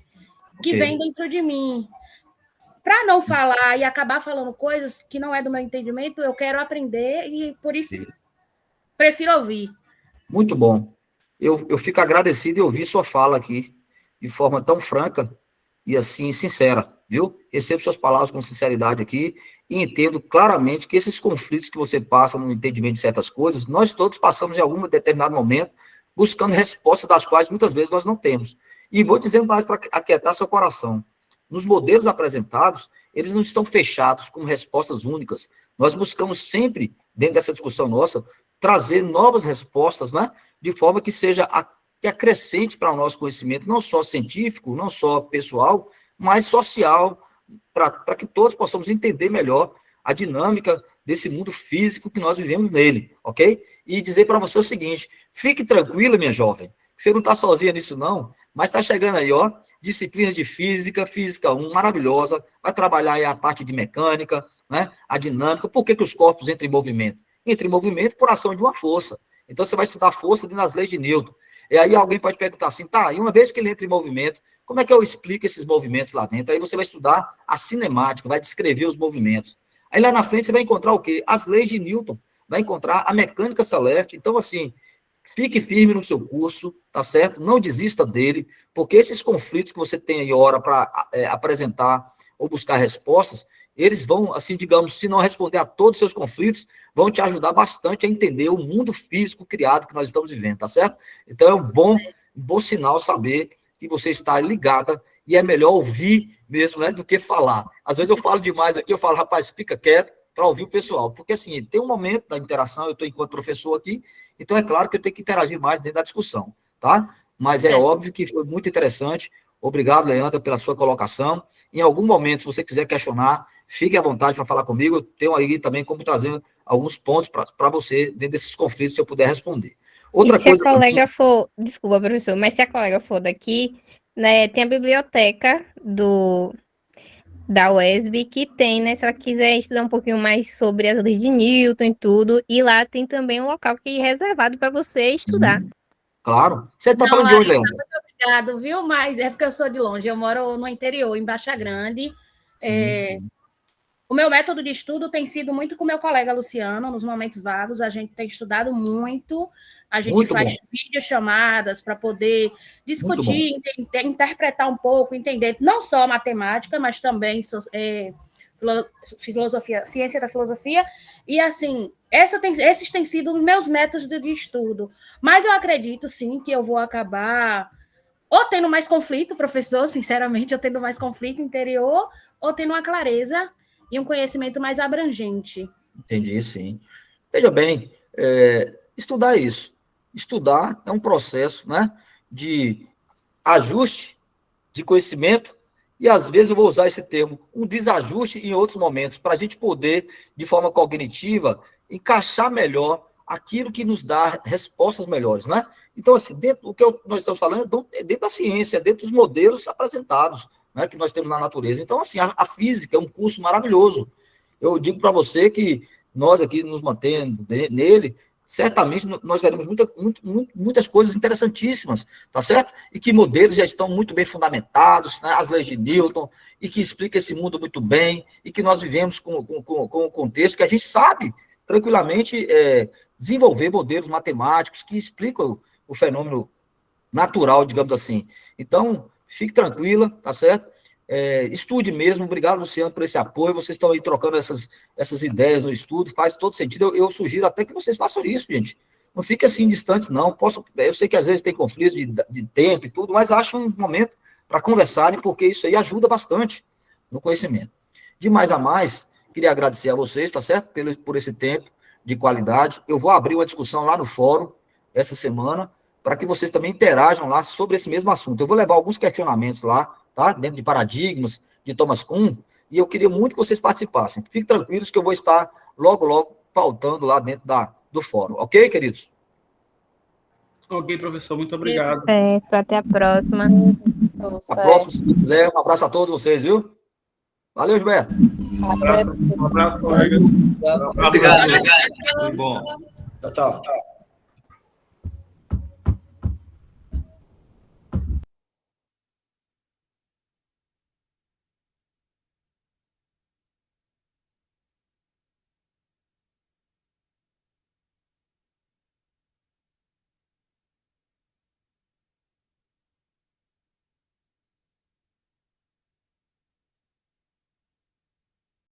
que vem dentro de mim. Para não falar e acabar falando coisas que não é do meu entendimento, eu quero aprender e, por isso, prefiro ouvir. Muito bom. Eu fico agradecido em ouvir sua fala aqui, de forma tão franca e assim sincera, viu? Recebo suas palavras com sinceridade aqui e entendo claramente que esses conflitos que você passa no entendimento de certas coisas, nós todos passamos em algum determinado momento buscando respostas das quais muitas vezes nós não temos. E vou dizer mais para aquietar seu coração. Nos modelos apresentados, eles não estão fechados com respostas únicas. Nós buscamos sempre, dentro dessa discussão nossa, trazer novas respostas, né? De forma que seja que acrescente para o nosso conhecimento, não só científico, não só pessoal, mas social, para que todos possamos entender melhor a dinâmica desse mundo físico que nós vivemos nele, ok? E dizer para você o seguinte, fique tranquila, minha jovem, que você não está sozinha nisso não, mas está chegando aí, ó, disciplinas de física, Física 1, maravilhosa, vai trabalhar aí a parte de mecânica, né, a dinâmica, por que os corpos entram em movimento? Entram em movimento por ação de uma força. Então você vai estudar força nas leis de Newton. E aí alguém pode perguntar assim, tá, e uma vez que ele entra em movimento, como é que eu explico esses movimentos lá dentro? Aí você vai estudar a cinemática, vai descrever os movimentos. Aí lá na frente você vai encontrar o quê? As leis de Newton, vai encontrar a mecânica celeste. Então, assim, fique firme no seu curso, tá certo? Não desista dele, porque esses conflitos que você tem aí hora para apresentar ou buscar respostas, eles vão, assim, digamos, se não responder a todos os seus conflitos, vão te ajudar bastante a entender o mundo físico criado que nós estamos vivendo, tá certo? Então é um bom sinal saber que você está ligada e é melhor ouvir mesmo, né, do que falar. Às vezes eu falo demais aqui, eu falo, rapaz, fica quieto para ouvir o pessoal, porque assim, tem um momento da interação, eu estou enquanto professor aqui, então é claro que eu tenho que interagir mais dentro da discussão, tá? Mas é óbvio que foi muito interessante. Obrigado, Leandra, pela sua colocação. Em algum momento, se você quiser questionar, fique à vontade para falar comigo. Eu tenho aí também como trazer alguns pontos para você dentro desses conflitos, se eu puder responder. Outra se coisa a colega for... Desculpa, professor, mas se a colega for daqui, né, tem a biblioteca da UESB que tem, né, se ela quiser estudar um pouquinho mais sobre as leis de Newton e tudo, e lá tem também um local que é reservado para você estudar. Claro. Você está falando de onde, Leandra? Muito obrigado, viu? Mas é porque eu sou de longe, eu moro no interior, em Baixa Grande. Sim. O meu método de estudo tem sido muito com meu colega Luciano, nos momentos vagos, a gente tem estudado muito, a gente faz videochamadas para poder discutir, interpretar um pouco, entender não só a matemática, mas também filosofia, ciência da filosofia, e assim, esses têm sido os meus métodos de estudo, mas eu acredito sim que eu vou acabar ou tendo mais conflito, professor, sinceramente, eu tendo mais conflito interior, ou tendo uma clareza e um conhecimento mais abrangente. Entendi, sim. Veja bem, estudar isso. Estudar é um processo, né, de ajuste de conhecimento e às vezes eu vou usar esse termo, um desajuste em outros momentos, para a gente poder, de forma cognitiva, encaixar melhor aquilo que nos dá respostas melhores, né? Então, assim, dentro do que nós estamos falando, é dentro da ciência, dentro dos modelos apresentados, né, que nós temos na natureza. Então, assim, a física é um curso maravilhoso. Eu digo para você que nós aqui nos mantendo nele, certamente nós veremos muitas coisas interessantíssimas, tá certo? E que modelos já estão muito bem fundamentados, né? As leis de Newton, e que explica esse mundo muito bem, e que nós vivemos com o contexto que a gente sabe tranquilamente desenvolver modelos matemáticos que explicam o fenômeno natural, digamos assim. Então, fique tranquila, tá certo? Estude mesmo. Obrigado, Luciano, por esse apoio. Vocês estão aí trocando essas ideias no estudo, faz todo sentido. Eu sugiro até que vocês façam isso, gente. Não fique assim distantes, não. Eu sei que às vezes tem conflitos de tempo e tudo, mas acho um momento para conversarem, porque isso aí ajuda bastante no conhecimento. De mais a mais, queria agradecer a vocês, tá certo? Por esse tempo de qualidade. Eu vou abrir uma discussão lá no fórum essa semana, para que vocês também interajam lá sobre esse mesmo assunto. Eu vou levar alguns questionamentos lá, tá? Dentro de paradigmas, de Thomas Kuhn, e eu queria muito que vocês participassem. Fiquem tranquilos que eu vou estar logo pautando lá dentro do fórum. Ok, queridos? Ok, professor, muito obrigado. Certo, até a próxima. A próxima, se quiser. Um abraço a todos vocês, viu? Valeu, Gilberto. Um abraço, colegas. Obrigado. Muito bom. Tchau, tchau.